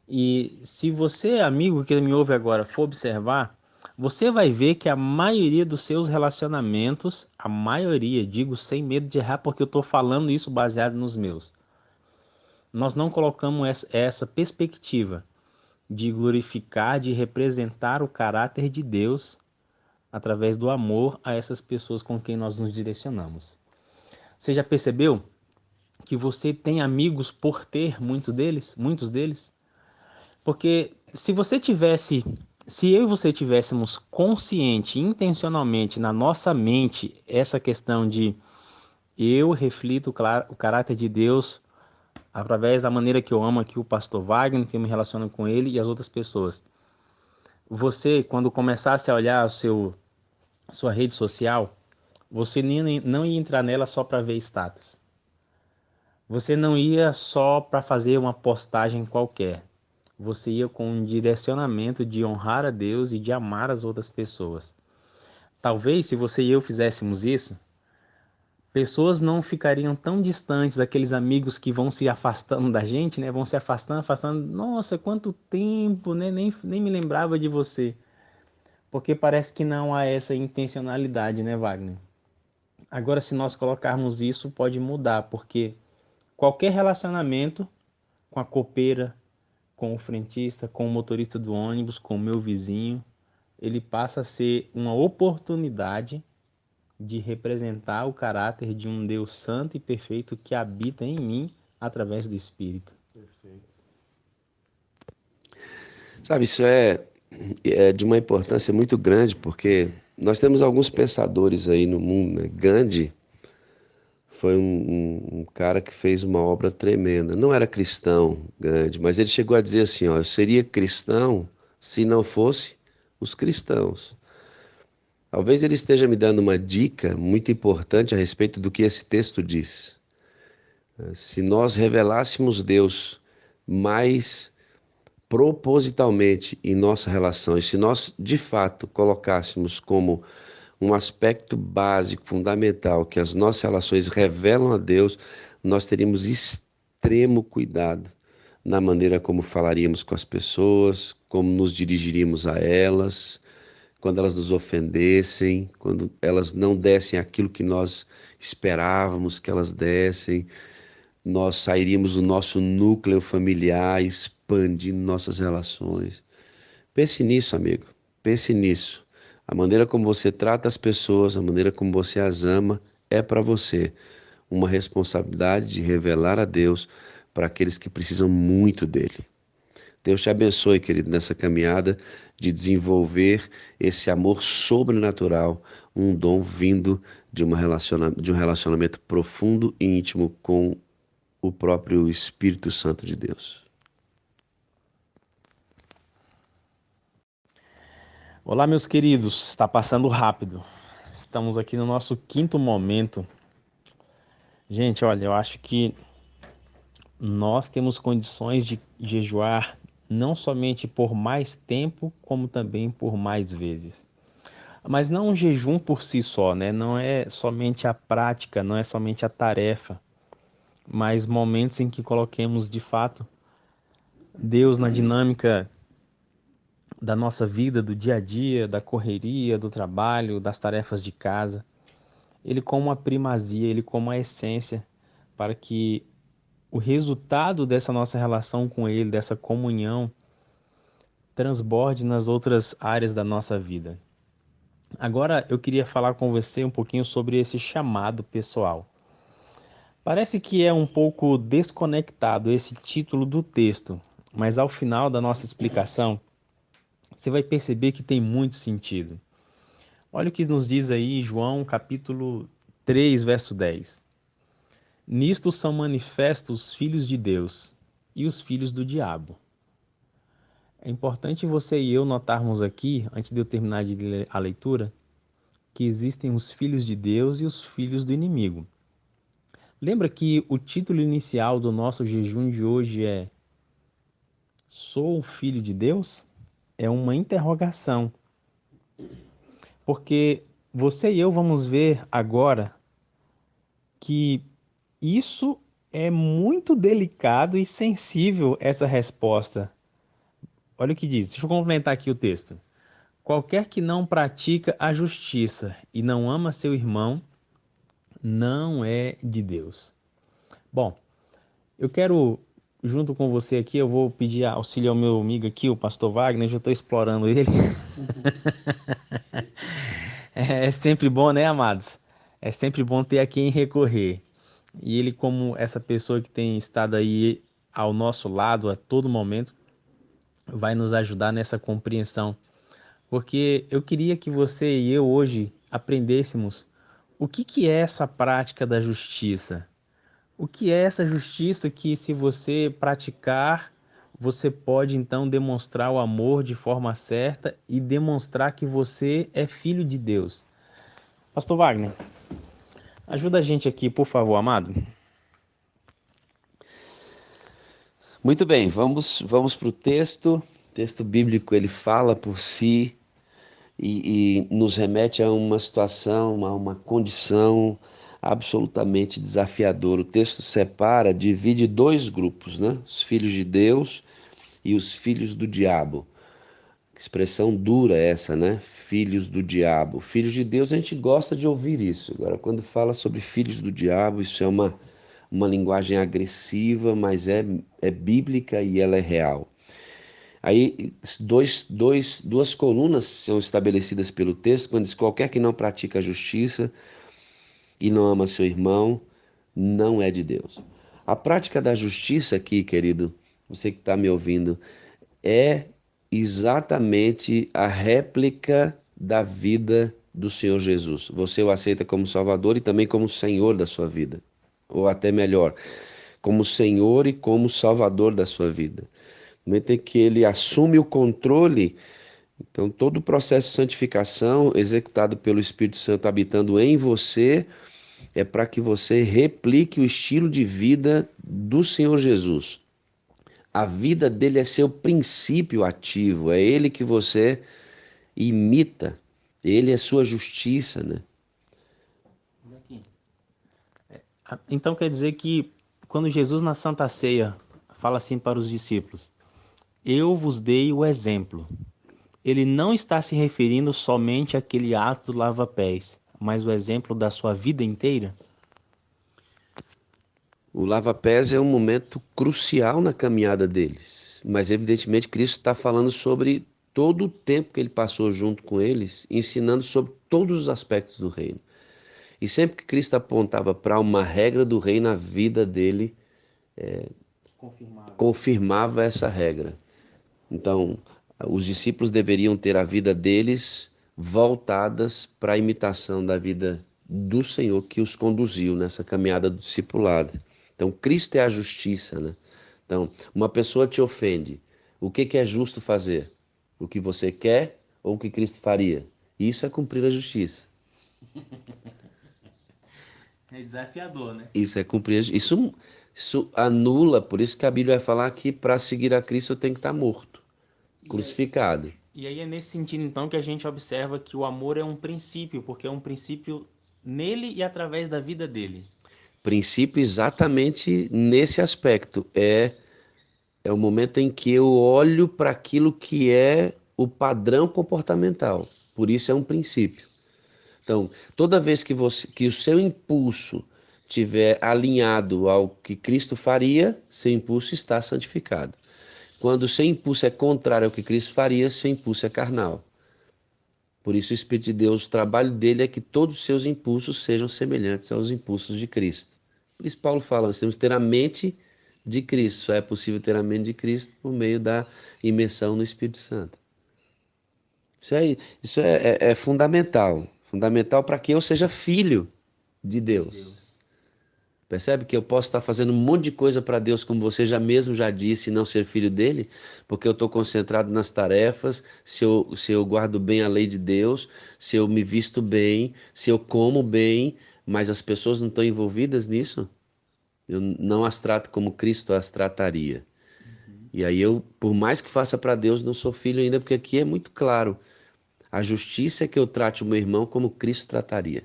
E se você, amigo que me ouve agora, for observar, você vai ver que a maioria dos seus relacionamentos, a maioria, digo sem medo de errar, porque eu estou falando isso baseado nos meus, nós não colocamos essa perspectiva de glorificar, de representar o caráter de Deus através do amor a essas pessoas com quem nós nos direcionamos. Você já percebeu que você tem amigos por ter muitos deles? Porque se eu e você tivéssemos consciente, intencionalmente na nossa mente essa questão de eu reflito o caráter de Deus através da maneira que eu amo aqui o pastor Wagner, que eu me relaciono com ele e as outras pessoas. Você, quando começasse a olhar sua rede social, você não ia entrar nela só para ver status. Você não ia só para fazer uma postagem qualquer. Você ia com um direcionamento de honrar a Deus e de amar as outras pessoas. Talvez, se você e eu fizéssemos isso, pessoas não ficariam tão distantes, aqueles amigos que vão se afastando da gente, né? Vão se afastando, afastando. Nossa, quanto tempo, né? Nem me lembrava de você. Porque parece que não há essa intencionalidade, né, Wagner? Agora, se nós colocarmos isso, pode mudar, porque qualquer relacionamento com a copeira, com o frentista, com o motorista do ônibus, com o meu vizinho, ele passa a ser uma oportunidade de representar o caráter de um Deus santo e perfeito que habita em mim através do Espírito. Perfeito. Sabe, isso é de uma importância muito grande, porque nós temos alguns pensadores aí no mundo, né? Gandhi foi um cara que fez uma obra tremenda. Não era cristão, Gandhi, mas ele chegou a dizer assim, ó, eu seria cristão se não fosse os cristãos. Talvez ele esteja me dando uma dica muito importante a respeito do que esse texto diz. Se nós revelássemos Deus mais propositalmente em nossa relação, e se nós de fato colocássemos como um aspecto básico, fundamental, que as nossas relações revelam a Deus, nós teríamos extremo cuidado na maneira como falaríamos com as pessoas, como nos dirigiríamos a elas, quando elas nos ofendessem, quando elas não dessem aquilo que nós esperávamos que elas dessem. Nós sairíamos do nosso núcleo familiar, expandindo nossas relações. Pense nisso, amigo. Pense nisso. A maneira como você trata as pessoas, a maneira como você as ama, é para você uma responsabilidade de revelar a Deus para aqueles que precisam muito dele. Deus te abençoe, querido, nessa caminhada de desenvolver esse amor sobrenatural, um dom vindo de um relacionamento profundo e íntimo com o próprio Espírito Santo de Deus. Olá, meus queridos, está passando rápido. Estamos aqui no nosso quinto momento. Gente, olha, eu acho que nós temos condições de jejuar não somente por mais tempo, como também por mais vezes. Mas não um jejum por si só, né? Não é somente a prática, não é somente a tarefa, mas momentos em que coloquemos de fato Deus na dinâmica da nossa vida, do dia a dia, da correria, do trabalho, das tarefas de casa. Ele como a primazia, ele como a essência, para que o resultado dessa nossa relação com ele, dessa comunhão, transborde nas outras áreas da nossa vida. Agora eu queria falar com você um pouquinho sobre esse chamado pessoal. Parece que é um pouco desconectado esse título do texto, mas ao final da nossa explicação, você vai perceber que tem muito sentido. Olha o que nos diz aí João capítulo 3, verso 10. Nisto são manifestos os filhos de Deus e os filhos do diabo. É importante você e eu notarmos aqui, antes de eu terminar de ler a leitura, que existem os filhos de Deus e os filhos do inimigo. Lembra que o título inicial do nosso jejum de hoje é Sou um filho de Deus? É uma interrogação. Porque você e eu vamos ver agora que isso é muito delicado e sensível, essa resposta. Olha o que diz, deixa eu complementar aqui o texto. Qualquer que não pratica a justiça e não ama seu irmão, não é de Deus. Bom, eu quero, junto com você aqui, eu vou pedir auxílio ao meu amigo aqui, o pastor Wagner, já estou explorando ele. É sempre bom, né, amados? É sempre bom ter a quem recorrer. E ele, como essa pessoa que tem estado aí ao nosso lado a todo momento, vai nos ajudar nessa compreensão. Porque eu queria que você e eu hoje aprendêssemos o que é essa prática da justiça. O que é essa justiça que, se você praticar, você pode então demonstrar o amor de forma certa e demonstrar que você é filho de Deus. Pastor Wagner, ajuda a gente aqui, por favor, amado. Muito bem, vamos para o texto. O texto bíblico, ele fala por si e nos remete a uma situação, a uma condição absolutamente desafiadora. O texto separa, divide dois grupos, né? Os filhos de Deus e os filhos do diabo. Que expressão dura essa, né? Filhos do diabo. Filhos de Deus, a gente gosta de ouvir isso. Agora, quando fala sobre filhos do diabo, isso é uma linguagem agressiva, mas é bíblica e ela é real. Aí, duas colunas são estabelecidas pelo texto, quando diz qualquer que não pratica a justiça e não ama seu irmão, não é de Deus. A prática da justiça aqui, querido, você que está me ouvindo, é exatamente a réplica da vida do Senhor Jesus. Você o aceita como Salvador e também como Senhor da sua vida. Ou até melhor, como Senhor e como Salvador da sua vida. No momento em que ele assume o controle, então todo o processo de santificação executado pelo Espírito Santo habitando em você é para que você replique o estilo de vida do Senhor Jesus. A vida dele é seu princípio ativo, é ele que você imita, ele é sua justiça, né? Então quer dizer que quando Jesus na Santa Ceia fala assim para os discípulos: eu vos dei o exemplo. Ele não está se referindo somente àquele ato do lava-pés, mas o exemplo da sua vida inteira? O lava-pés é um momento crucial na caminhada deles, mas evidentemente Cristo está falando sobre todo o tempo que ele passou junto com eles, ensinando sobre todos os aspectos do reino. E sempre que Cristo apontava para uma regra do reino, a vida dele confirmava essa regra. Então, os discípulos deveriam ter a vida deles voltadas para a imitação da vida do Senhor que os conduziu nessa caminhada do discipulado. Então, Cristo é a justiça, né? Então, uma pessoa te ofende. O que é justo fazer? O que você quer ou o que Cristo faria? Isso é cumprir a justiça. É desafiador, né? Isso é cumprir a justiça. Isso anula, por isso que a Bíblia vai falar que para seguir a Cristo eu tenho que estar morto, crucificado. E aí é nesse sentido, então, que a gente observa que o amor é um princípio, porque é um princípio nele e através da vida dele. Princípio exatamente nesse aspecto. É o momento em que eu olho para aquilo que é o padrão comportamental. Por isso é um princípio. Então, toda vez que o seu impulso estiver alinhado ao que Cristo faria, seu impulso está santificado. Quando o seu impulso é contrário ao que Cristo faria, seu impulso é carnal. Por isso o Espírito de Deus, o trabalho dele é que todos os seus impulsos sejam semelhantes aos impulsos de Cristo. Por isso Paulo fala, nós temos que ter a mente de Cristo. Só é possível ter a mente de Cristo por meio da imersão no Espírito Santo. Isso é fundamental. Fundamental para que eu seja filho de Deus. Percebe que eu posso estar fazendo um monte de coisa para Deus, como você já disse, e não ser filho dele, porque eu estou concentrado nas tarefas, se eu guardo bem a lei de Deus, se eu me visto bem, se eu como bem, mas as pessoas não estão envolvidas nisso, eu não as trato como Cristo as trataria. E aí eu, por mais que faça para Deus, não sou filho ainda, porque aqui é muito claro, a justiça é que eu trate o meu irmão como Cristo trataria.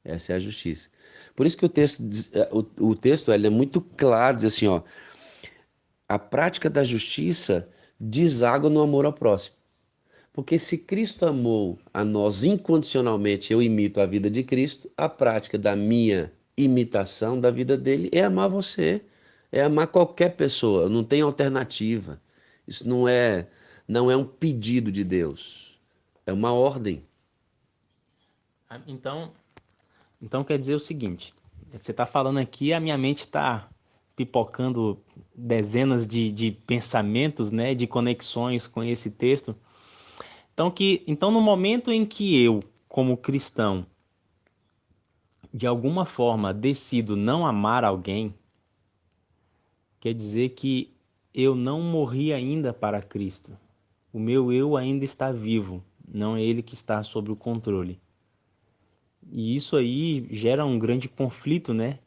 Essa é a justiça. Por isso que o texto ele é muito claro, diz assim, ó, a prática da justiça deságua no amor ao próximo. Porque se Cristo amou a nós incondicionalmente, eu imito a vida de Cristo, a prática da minha imitação da vida dele é amar você, é amar qualquer pessoa, não tem alternativa. Isso não é um pedido de Deus, é uma ordem. Então quer dizer o seguinte, você está falando aqui, a minha mente está pipocando dezenas de pensamentos, né, de conexões com esse texto. Então no momento em que eu, como cristão, de alguma forma decido não amar alguém, quer dizer que eu não morri ainda para Cristo. O meu eu ainda está vivo, não é ele que está sob o controle. E isso aí gera um grande conflito, né?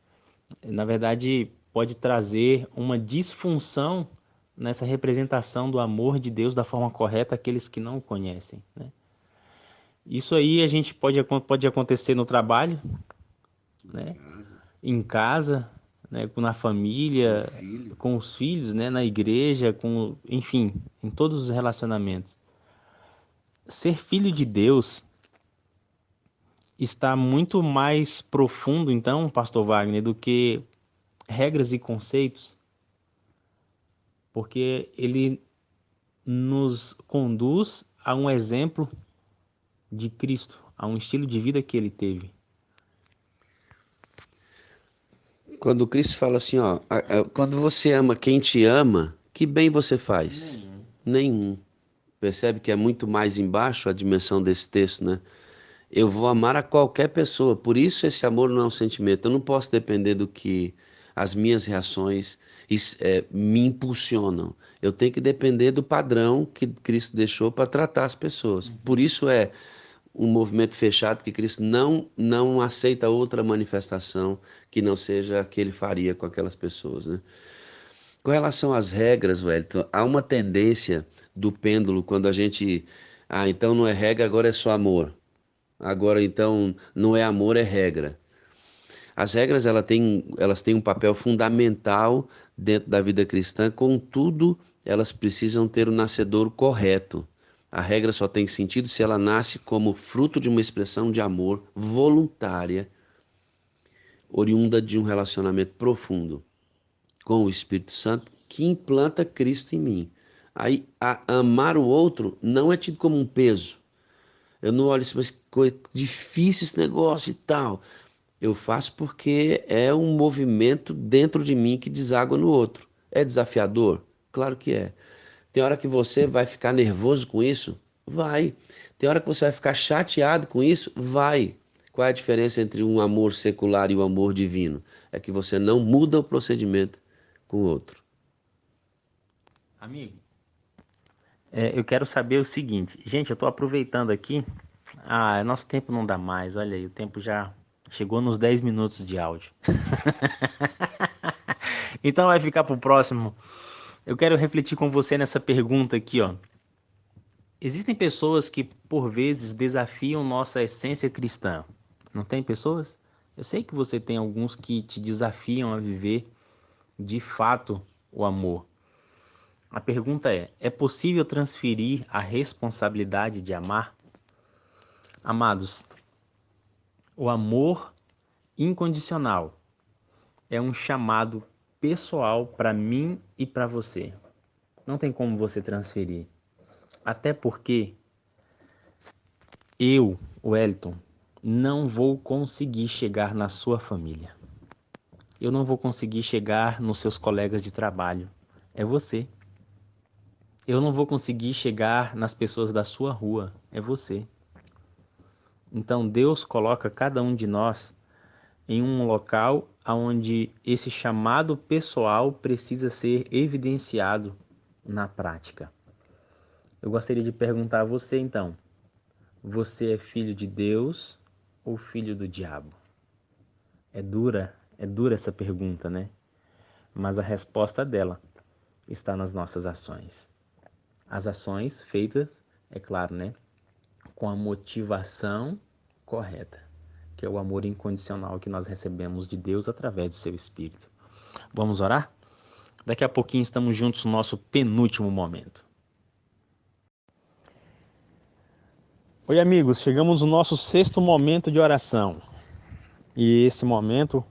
Na verdade, pode trazer uma disfunção nessa representação do amor de Deus da forma correta àqueles que não o conhecem, né? Isso aí a gente pode acontecer no trabalho, né? Em casa, né? Na família, com os filhos, né? Na igreja, enfim, em todos os relacionamentos. Ser filho de Deus está muito mais profundo, então, Pastor Wagner, do que regras e conceitos, porque ele nos conduz a um exemplo de Cristo, a um estilo de vida que ele teve. Quando Cristo fala assim, ó, quando você ama quem te ama, que bem você faz? Nenhum. Percebe que é muito mais embaixo a dimensão desse texto, né? Eu vou amar a qualquer pessoa, por isso esse amor não é um sentimento. Eu não posso depender do que as minhas reações me impulsionam. Eu tenho que depender do padrão que Cristo deixou para tratar as pessoas. Por isso é um movimento fechado que Cristo não aceita outra manifestação que não seja a que ele faria com aquelas pessoas, né? Com relação às regras, Wellington, há uma tendência do pêndulo quando a gente... então não é regra, agora é só amor. Agora, então, não é amor, é regra. As regras elas têm um papel fundamental dentro da vida cristã, contudo, elas precisam ter o nascedor correto. A regra só tem sentido se ela nasce como fruto de uma expressão de amor voluntária, oriunda de um relacionamento profundo com o Espírito Santo, que implanta Cristo em mim. Aí, amar o outro não é tido como um peso. Eu não olho assim, mas que difícil esse negócio e tal. Eu faço porque é um movimento dentro de mim que deságua no outro. É desafiador? Claro que é. Tem hora que você vai ficar nervoso com isso? Vai. Tem hora que você vai ficar chateado com isso? Vai. Qual é a diferença entre um amor secular e o amor divino? É que você não muda o procedimento com o outro. Amigo, eu quero saber o seguinte. Gente, eu tô aproveitando aqui. Nosso tempo não dá mais. Olha aí, o tempo já chegou nos 10 minutos de áudio. Então vai ficar pro próximo. Eu quero refletir com você nessa pergunta aqui, ó. Existem pessoas que, por vezes, desafiam nossa essência cristã. Não tem pessoas? Eu sei que você tem alguns que te desafiam a viver, de fato, o amor. A pergunta é possível transferir a responsabilidade de amar? Amados, o amor incondicional é um chamado pessoal para mim e para você. Não tem como você transferir. Até porque eu, Wellington, não vou conseguir chegar na sua família. Eu não vou conseguir chegar nos seus colegas de trabalho. É você. Eu não vou conseguir chegar nas pessoas da sua rua. É você. Então Deus coloca cada um de nós em um local onde esse chamado pessoal precisa ser evidenciado na prática. Eu gostaria de perguntar a você então, você é filho de Deus ou filho do diabo? É dura essa pergunta, né? Mas a resposta dela está nas nossas ações. As ações feitas, é claro, né? Com a motivação correta, que é o amor incondicional que nós recebemos de Deus através do seu Espírito. Vamos orar? Daqui a pouquinho estamos juntos no nosso penúltimo momento. Oi, amigos, chegamos no nosso 6º momento de oração. E esse momento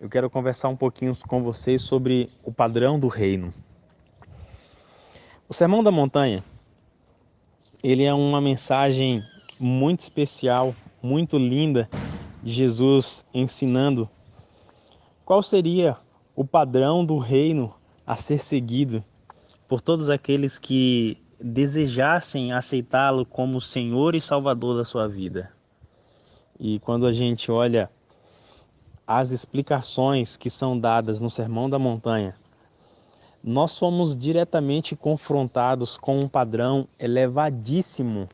eu quero conversar um pouquinho com vocês sobre o padrão do reino. O Sermão da Montanha, ele é uma mensagem muito especial, muito linda, de Jesus ensinando qual seria o padrão do reino a ser seguido por todos aqueles que desejassem aceitá-lo como Senhor e Salvador da sua vida. E quando a gente olha as explicações que são dadas no Sermão da Montanha, nós somos diretamente confrontados com um padrão elevadíssimo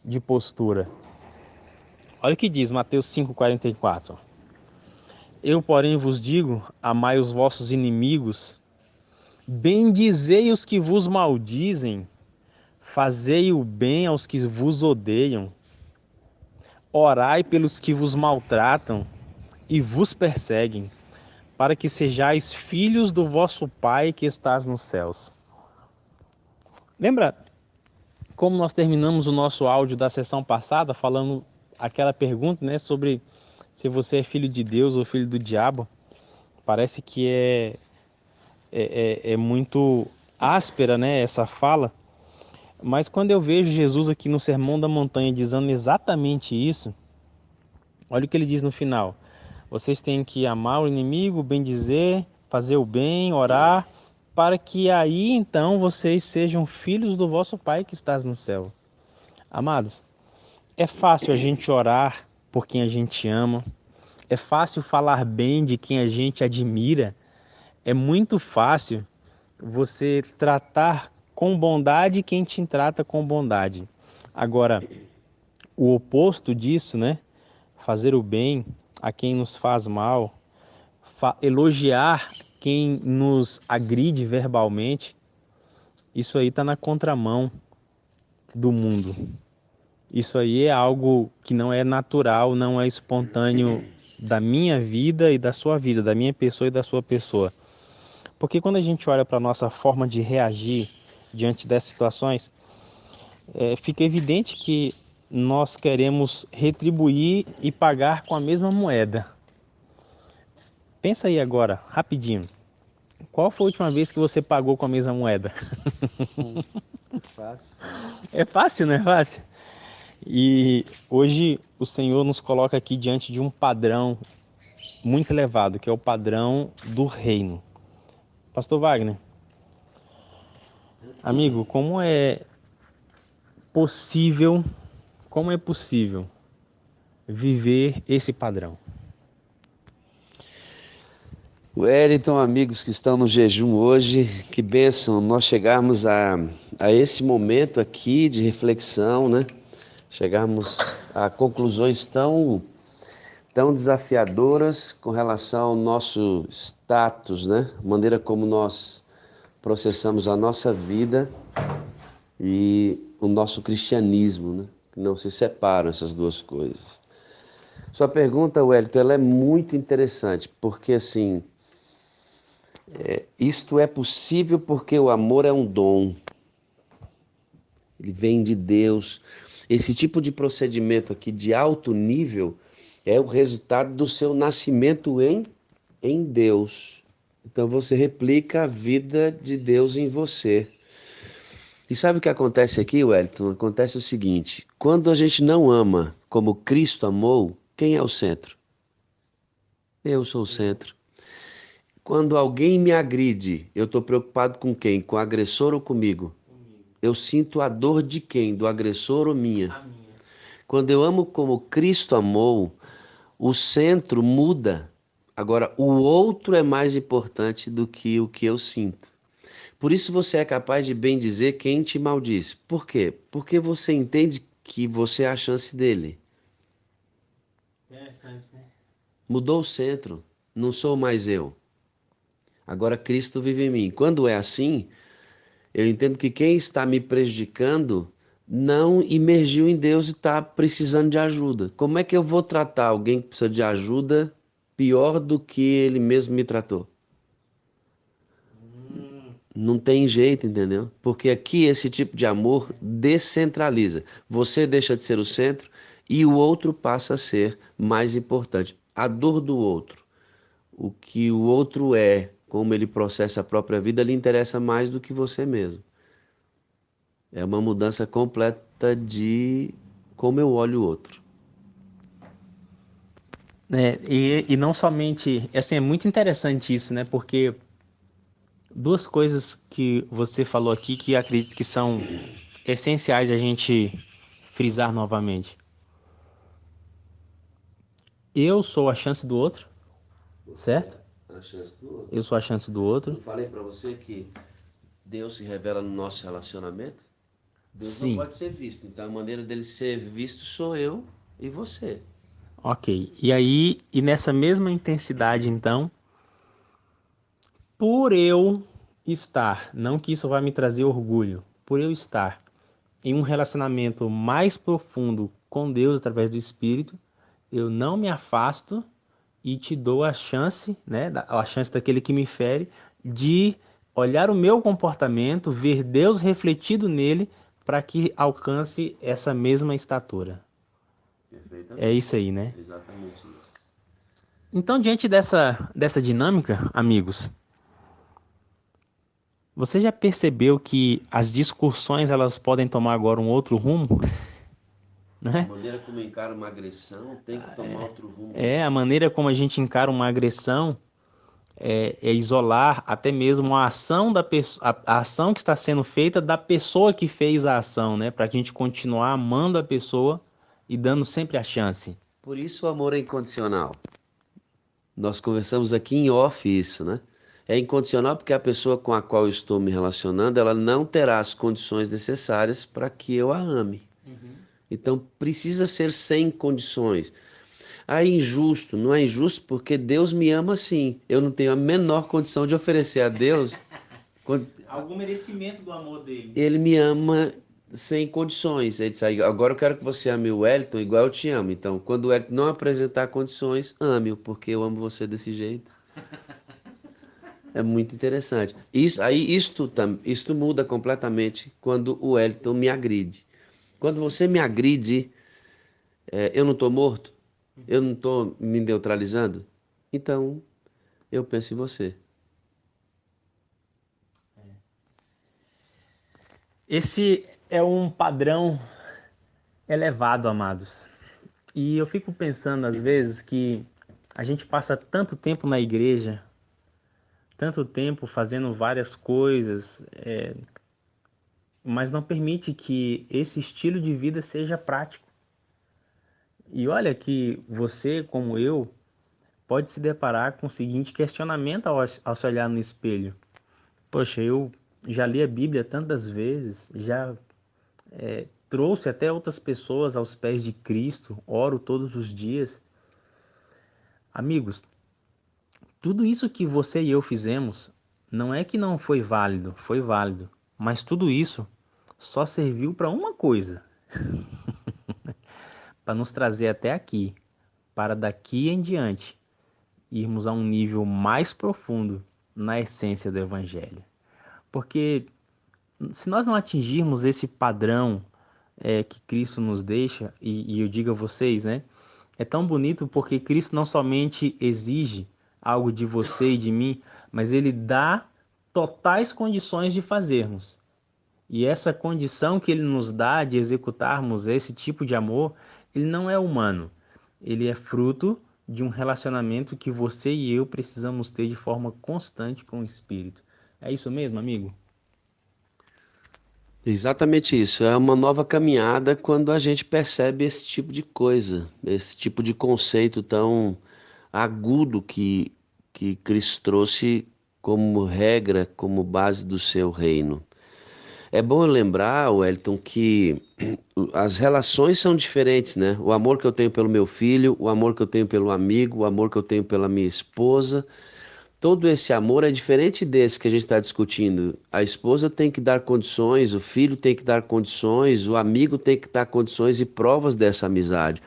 de postura. Olha o que diz Mateus 5,44. Eu, porém, vos digo, amai os vossos inimigos, bendizei os que vos maldizem, fazei o bem aos que vos odeiam, orai pelos que vos maltratam e vos perseguem, para que sejais filhos do vosso Pai que estás nos céus. Lembra como nós terminamos o nosso áudio da sessão passada, falando aquela pergunta, né, sobre se você é filho de Deus ou filho do diabo? Parece que é muito áspera, né, essa fala. Mas quando eu vejo Jesus aqui no Sermão da Montanha dizendo exatamente isso, olha o que ele diz no final. Vocês têm que amar o inimigo, bendizer, fazer o bem, orar, para que aí então vocês sejam filhos do vosso Pai que estás no céu. Amados, é fácil a gente orar por quem a gente ama, é fácil falar bem de quem a gente admira, é muito fácil você tratar com bondade quem te trata com bondade. Agora, o oposto disso, né? Fazer o bem a quem nos faz mal, elogiar quem nos agride verbalmente, isso aí está na contramão do mundo. Isso aí é algo que não é natural, não é espontâneo da minha vida e da sua vida, da minha pessoa e da sua pessoa. Porque quando a gente olha para a nossa forma de reagir diante dessas situações, fica evidente que nós queremos retribuir e pagar com a mesma moeda. Pensa aí agora, rapidinho. Qual foi a última vez que você pagou com a mesma moeda? Fácil. É fácil, não é fácil? E hoje o Senhor nos coloca aqui diante de um padrão muito elevado, que é o padrão do reino. Pastor Wagner, amigo, como é possível viver esse padrão? Wellington, amigos que estão no jejum hoje, que bênção nós chegarmos a esse momento aqui de reflexão, né? Chegarmos a conclusões tão desafiadoras com relação ao nosso status, né? Maneira como nós processamos a nossa vida e o nosso cristianismo, né? Não se separam essas duas coisas. Sua pergunta, Wellington, ela é muito interessante, porque assim, isto é possível porque o amor é um dom. Ele vem de Deus. Esse tipo de procedimento aqui de alto nível é o resultado do seu nascimento em Deus. Então você replica a vida de Deus em você. E sabe o que acontece aqui, Wellington? Acontece o seguinte: quando a gente não ama como Cristo amou, quem é o centro? Eu sou o centro. Quando alguém me agride, eu estou preocupado com quem? Com o agressor ou comigo? Eu sinto a dor de quem? Do agressor ou minha? Quando eu amo como Cristo amou, o centro muda. Agora, o outro é mais importante do que o que eu sinto. Por isso você é capaz de bem dizer quem te maldiz. Por quê? Porque você entende que você é a chance dele. Interessante, né? Mudou o centro. Não sou mais eu. Agora Cristo vive em mim. Quando é assim, eu entendo que quem está me prejudicando não imergiu em Deus e está precisando de ajuda. Como é que eu vou tratar alguém que precisa de ajuda pior do que ele mesmo me tratou? Não tem jeito, entendeu? Porque aqui esse tipo de amor descentraliza. Você deixa de ser o centro e o outro passa a ser mais importante. A dor do outro, o que o outro é, como ele processa a própria vida, lhe interessa mais do que você mesmo. É uma mudança completa de como eu olho o outro. E não somente, assim, é muito interessante isso, né? Porque duas coisas que você falou aqui que acredito que são essenciais a gente frisar novamente. Eu sou a chance do outro, certo? A chance do outro. Eu sou a chance do outro. Eu falei para você que Deus se revela no nosso relacionamento. Deus Sim. não pode ser visto. Então a maneira dele ser visto sou eu e você. Ok. E aí, e nessa mesma intensidade, então, por eu estar, não que isso vai me trazer orgulho, por eu estar em um relacionamento mais profundo com Deus através do Espírito, eu não me afasto e te dou a chance, né, a chance daquele que me fere, de olhar o meu comportamento, ver Deus refletido nele, para que alcance essa mesma estatura. É isso aí, né? Exatamente isso. Então, diante dessa dinâmica, amigos, você já percebeu que as discussões elas podem tomar agora um outro rumo? A Né? maneira como eu encaro uma agressão tem que tomar outro rumo. A maneira como a gente encara uma agressão é isolar até mesmo a ação a ação que está sendo feita da pessoa que fez a ação, né? Para que a gente continuar amando a pessoa e dando sempre a chance. Por isso o amor é incondicional. Nós conversamos aqui em off isso, né? É incondicional porque a pessoa com a qual eu estou me relacionando, ela não terá as condições necessárias para que eu a ame. Então precisa ser sem condições. Ah, é injusto. Não é injusto porque Deus me ama sim. Eu não tenho a menor condição de oferecer a Deus Algum merecimento do amor dele. Ele me ama sem condições. Ele disse, agora eu quero que você ame o Wellington igual eu te amo. Então, quando o Wellington não apresentar condições, ame-o, porque eu amo você desse jeito. É muito interessante. Isto muda completamente quando o Wellington me agride. Quando você me agride, eu não estou morto? Eu não estou me neutralizando? Então, eu penso em você. Esse é um padrão elevado, amados. E eu fico pensando às vezes que a gente passa tanto tempo na igreja, tanto tempo fazendo várias coisas, mas não permite que esse estilo de vida seja prático. E olha que você, como eu, pode se deparar com o seguinte questionamento ao se olhar no espelho. Poxa, eu já li a Bíblia tantas vezes, já trouxe até outras pessoas aos pés de Cristo, oro todos os dias. Amigos, tudo isso que você e eu fizemos não é que não foi válido, foi válido, mas tudo isso só serviu para uma coisa, para nos trazer até aqui, para daqui em diante irmos a um nível mais profundo na essência do Evangelho. Porque se nós não atingirmos esse padrão que Cristo nos deixa, e eu digo a vocês, né? É tão bonito porque Cristo não somente exige algo de você e de mim, mas ele dá totais condições de fazermos. E essa condição que ele nos dá de executarmos esse tipo de amor, ele não é humano. Ele é fruto de um relacionamento que você e eu precisamos ter de forma constante com o Espírito. É isso mesmo, amigo? Exatamente isso. É uma nova caminhada quando a gente percebe esse tipo de coisa, esse tipo de conceito tão agudo que Cristo trouxe como regra, como base do seu reino. É bom lembrar, Wellington, que as relações são diferentes, né? O amor que eu tenho pelo meu filho, o amor que eu tenho pelo amigo, o amor que eu tenho pela minha esposa, todo esse amor é diferente desse que a gente está discutindo. A esposa tem que dar condições, o filho tem que dar condições, o amigo tem que dar condições e provas dessa amizade.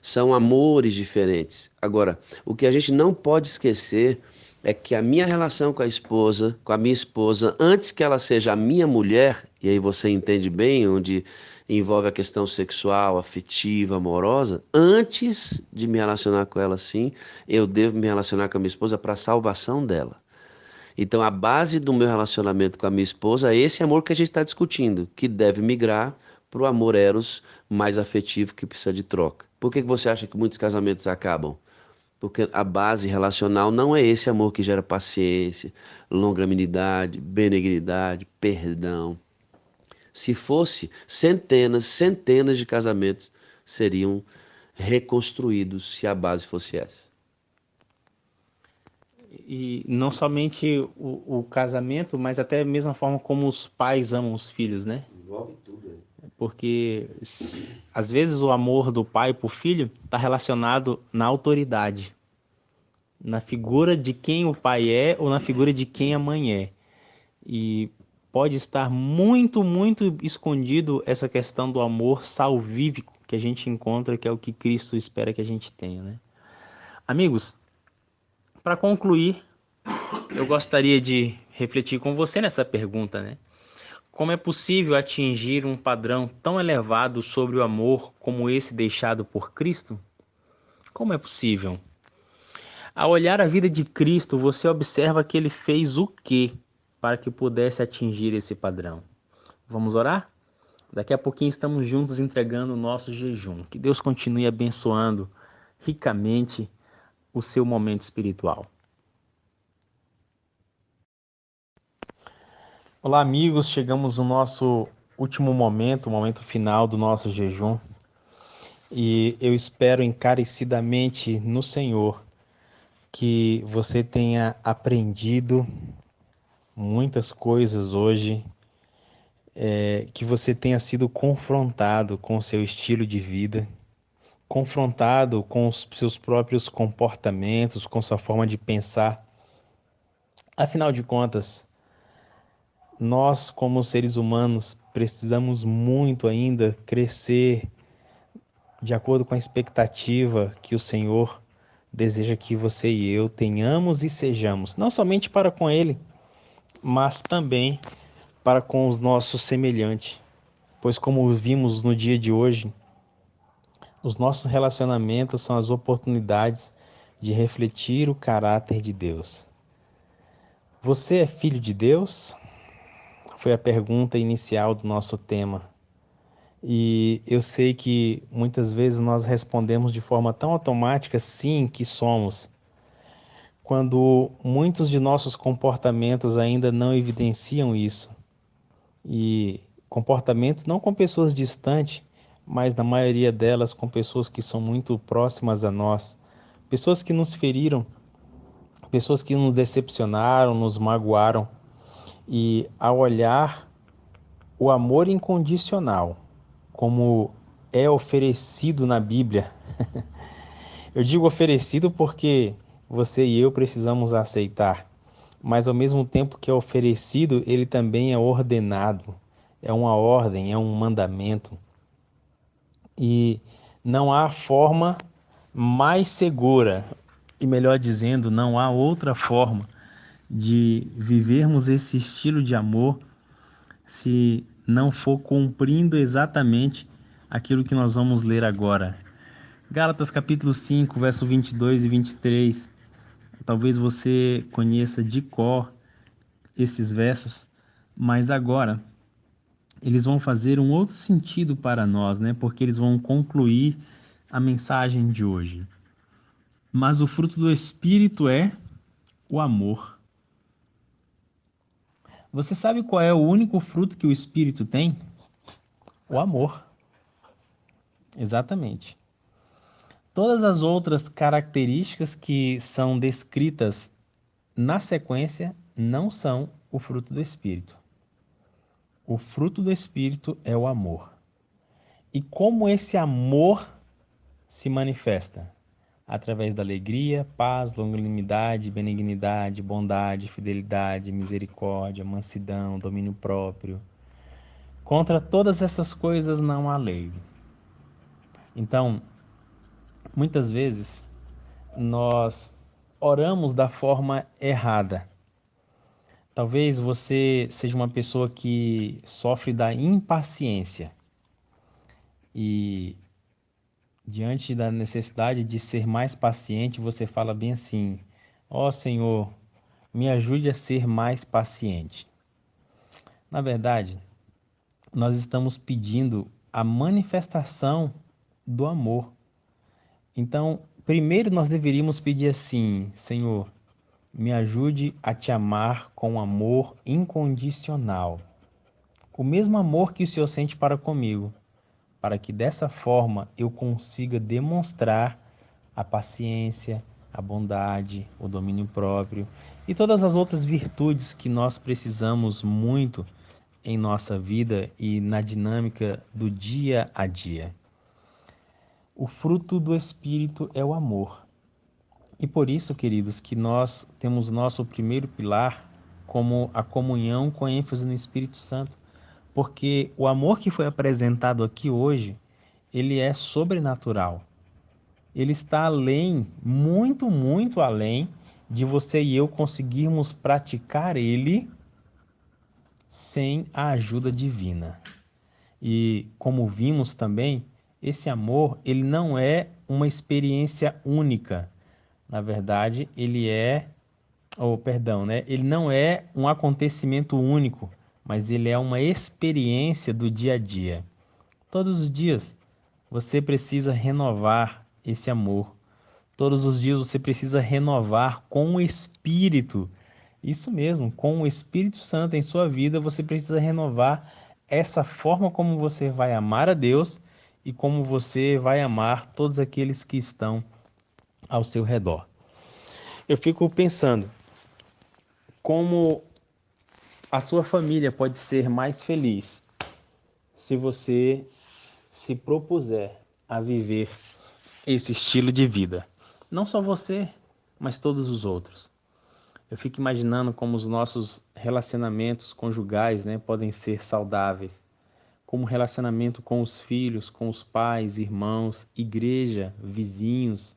São amores diferentes. Agora, o que a gente não pode esquecer é que a minha relação com a esposa, com a minha esposa, antes que ela seja a minha mulher, e aí você entende bem, onde envolve a questão sexual, afetiva, amorosa, antes de me relacionar com ela assim, eu devo me relacionar com a minha esposa para a salvação dela. Então, a base do meu relacionamento com a minha esposa é esse amor que a gente está discutindo, que deve migrar para o amor eros mais afetivo que precisa de troca. Por que você acha que muitos casamentos acabam? Porque a base relacional não é esse amor que gera paciência, longanimidade, benignidade, perdão. Se fosse, centenas de casamentos seriam reconstruídos se a base fosse essa. E não somente o casamento, mas até a mesma forma como os pais amam os filhos, né? Envolve tudo, né? Porque às vezes o amor do pai por filho está relacionado na autoridade, na figura de quem o pai é ou na figura de quem a mãe é. E pode estar muito escondido essa questão do amor salvífico que a gente encontra, que é o que Cristo espera que a gente tenha, né? Amigos, para concluir, eu gostaria de refletir com você nessa pergunta, né? Como é possível atingir um padrão tão elevado sobre o amor como esse deixado por Cristo? Como é possível? Ao olhar a vida de Cristo, você observa que ele fez o quê para que pudesse atingir esse padrão? Vamos orar? Daqui a pouquinho estamos juntos entregando o nosso jejum. Que Deus continue abençoando ricamente o seu momento espiritual. Olá, amigos. Chegamos no nosso último momento, o momento final do nosso jejum. E eu espero encarecidamente no Senhor que você tenha aprendido muitas coisas hoje, que você tenha sido confrontado com o seu estilo de vida, confrontado com os seus próprios comportamentos, com sua forma de pensar. Afinal de contas, nós, como seres humanos, precisamos muito ainda crescer de acordo com a expectativa que o Senhor deseja que você e eu tenhamos e sejamos, não somente para com Ele, mas também para com os nossos semelhantes. Pois, como vimos no dia de hoje, os nossos relacionamentos são as oportunidades de refletir o caráter de Deus. Você é filho de Deus? Foi a pergunta inicial do nosso tema. E eu sei que muitas vezes nós respondemos de forma tão automática, sim, que somos, quando muitos de nossos comportamentos ainda não evidenciam isso. E comportamentos não com pessoas distantes, mas na maioria delas com pessoas que são muito próximas a nós, pessoas que nos feriram, pessoas que nos decepcionaram, nos magoaram. E ao olhar o amor incondicional, como é oferecido na Bíblia, eu digo oferecido porque você e eu precisamos aceitar, mas ao mesmo tempo que é oferecido, ele também é ordenado, é uma ordem, é um mandamento. E não há forma mais segura, e melhor dizendo, não há outra forma de vivermos esse estilo de amor se não for cumprindo exatamente aquilo que nós vamos ler agora. Gálatas capítulo 5, verso 22 e 23. Talvez você conheça de cor esses versos, mas agora eles vão fazer um outro sentido para nós, né? Porque eles vão concluir a mensagem de hoje. Mas o fruto do Espírito é o amor. Você sabe qual é o único fruto que o Espírito tem? O amor. Exatamente. Todas as outras características que são descritas na sequência não são o fruto do Espírito. O fruto do Espírito é o amor. E como esse amor se manifesta? Através da alegria, paz, longanimidade, benignidade, bondade, fidelidade, misericórdia, mansidão, domínio próprio. Contra todas essas coisas não há lei. Então, muitas vezes, nós oramos da forma errada. Talvez você seja uma pessoa que sofre da impaciência e diante da necessidade de ser mais paciente, você fala bem assim: ó Senhor, me ajude a ser mais paciente. Na verdade, nós estamos pedindo a manifestação do amor. Então, primeiro nós deveríamos pedir assim: Senhor, me ajude a te amar com amor incondicional. O mesmo amor que o Senhor sente para comigo, para que dessa forma eu consiga demonstrar a paciência, a bondade, o domínio próprio e todas as outras virtudes que nós precisamos muito em nossa vida e na dinâmica do dia a dia. O fruto do Espírito é o amor. E por isso, queridos, que nós temos nosso primeiro pilar como a comunhão com ênfase no Espírito Santo. Porque o amor que foi apresentado aqui hoje, ele é sobrenatural. Ele está além, muito, muito além de você e eu conseguirmos praticar ele sem a ajuda divina. E como vimos também, esse amor, ele não é uma experiência única. Na verdade, ele não é um acontecimento único, mas ele é uma experiência do dia a dia. Todos os dias você precisa renovar esse amor. Todos os dias você precisa renovar com o Espírito. Isso mesmo, com o Espírito Santo em sua vida, você precisa renovar essa forma como você vai amar a Deus e como você vai amar todos aqueles que estão ao seu redor. Eu fico pensando como a sua família pode ser mais feliz se você se propuser a viver esse estilo de vida. Não só você, mas todos os outros. Eu fico imaginando como os nossos relacionamentos conjugais, podem ser saudáveis. como relacionamento com os filhos, com os pais, irmãos, igreja, vizinhos,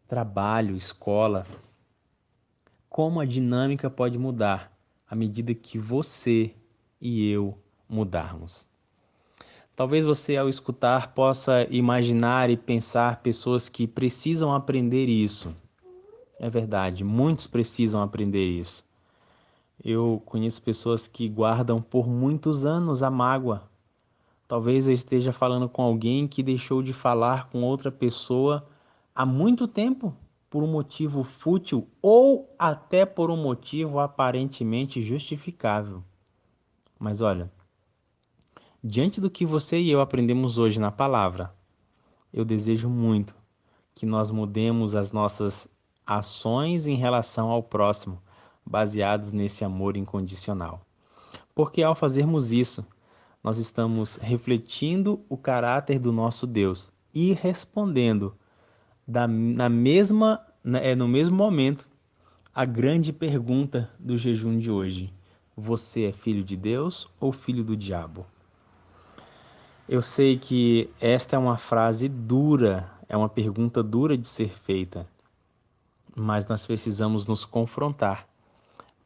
trabalho, escola. Como a dinâmica pode mudar à medida que você e eu mudarmos. Talvez você, ao escutar, possa imaginar e pensar pessoas que precisam aprender isso. É verdade, muitos precisam aprender isso. Eu conheço pessoas que guardam por muitos anos a mágoa. Talvez eu esteja falando com alguém que deixou de falar com outra pessoa há muito tempo, por um motivo fútil ou até por um motivo aparentemente justificável. Mas olha, diante do que você e eu aprendemos hoje na palavra, eu desejo muito que nós mudemos as nossas ações em relação ao próximo, baseados nesse amor incondicional. Porque ao fazermos isso, nós estamos refletindo o caráter do nosso Deus e respondendo no mesmo momento a grande pergunta do jejum de hoje: você é filho de Deus ou filho do diabo? Eu sei que esta é uma frase dura, é uma pergunta dura de ser feita, mas nós precisamos nos confrontar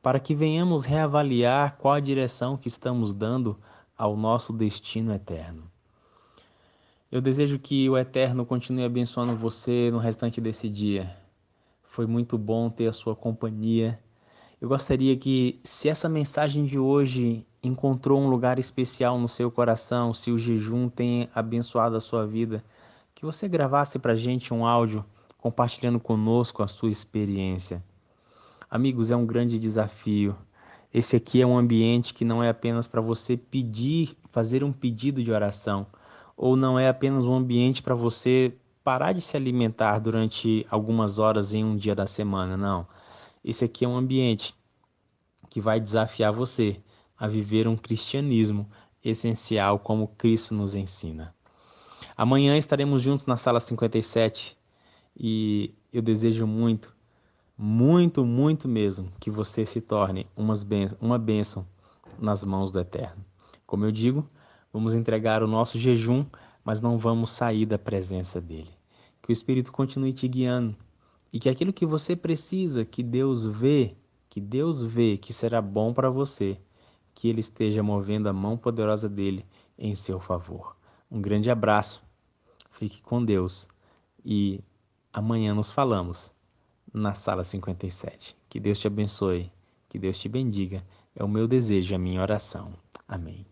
para que venhamos reavaliar qual a direção que estamos dando ao nosso destino eterno. Eu desejo que o Eterno continue abençoando você no restante desse dia. Foi muito bom ter a sua companhia. Eu gostaria que, se essa mensagem de hoje encontrou um lugar especial no seu coração, se o jejum tem abençoado a sua vida, que você gravasse para a gente um áudio compartilhando conosco a sua experiência. Amigos, é um grande desafio. Esse aqui é um ambiente que não é apenas para você pedir, fazer um pedido de oração, ou não é apenas um ambiente para você parar de se alimentar durante algumas horas em um dia da semana, não. Esse aqui é um ambiente que vai desafiar você a viver um cristianismo essencial como Cristo nos ensina. Amanhã estaremos juntos na sala 57 e eu desejo muito, muito, muito mesmo que você se torne uma bênção nas mãos do Eterno. Como eu digo, vamos entregar o nosso jejum, mas não vamos sair da presença dele. Que o Espírito continue te guiando e que aquilo que você precisa, que Deus vê que será bom para você, que Ele esteja movendo a mão poderosa dele em seu favor. Um grande abraço, fique com Deus e amanhã nos falamos na sala 57. Que Deus te abençoe, que Deus te bendiga. É o meu desejo, a minha oração. Amém.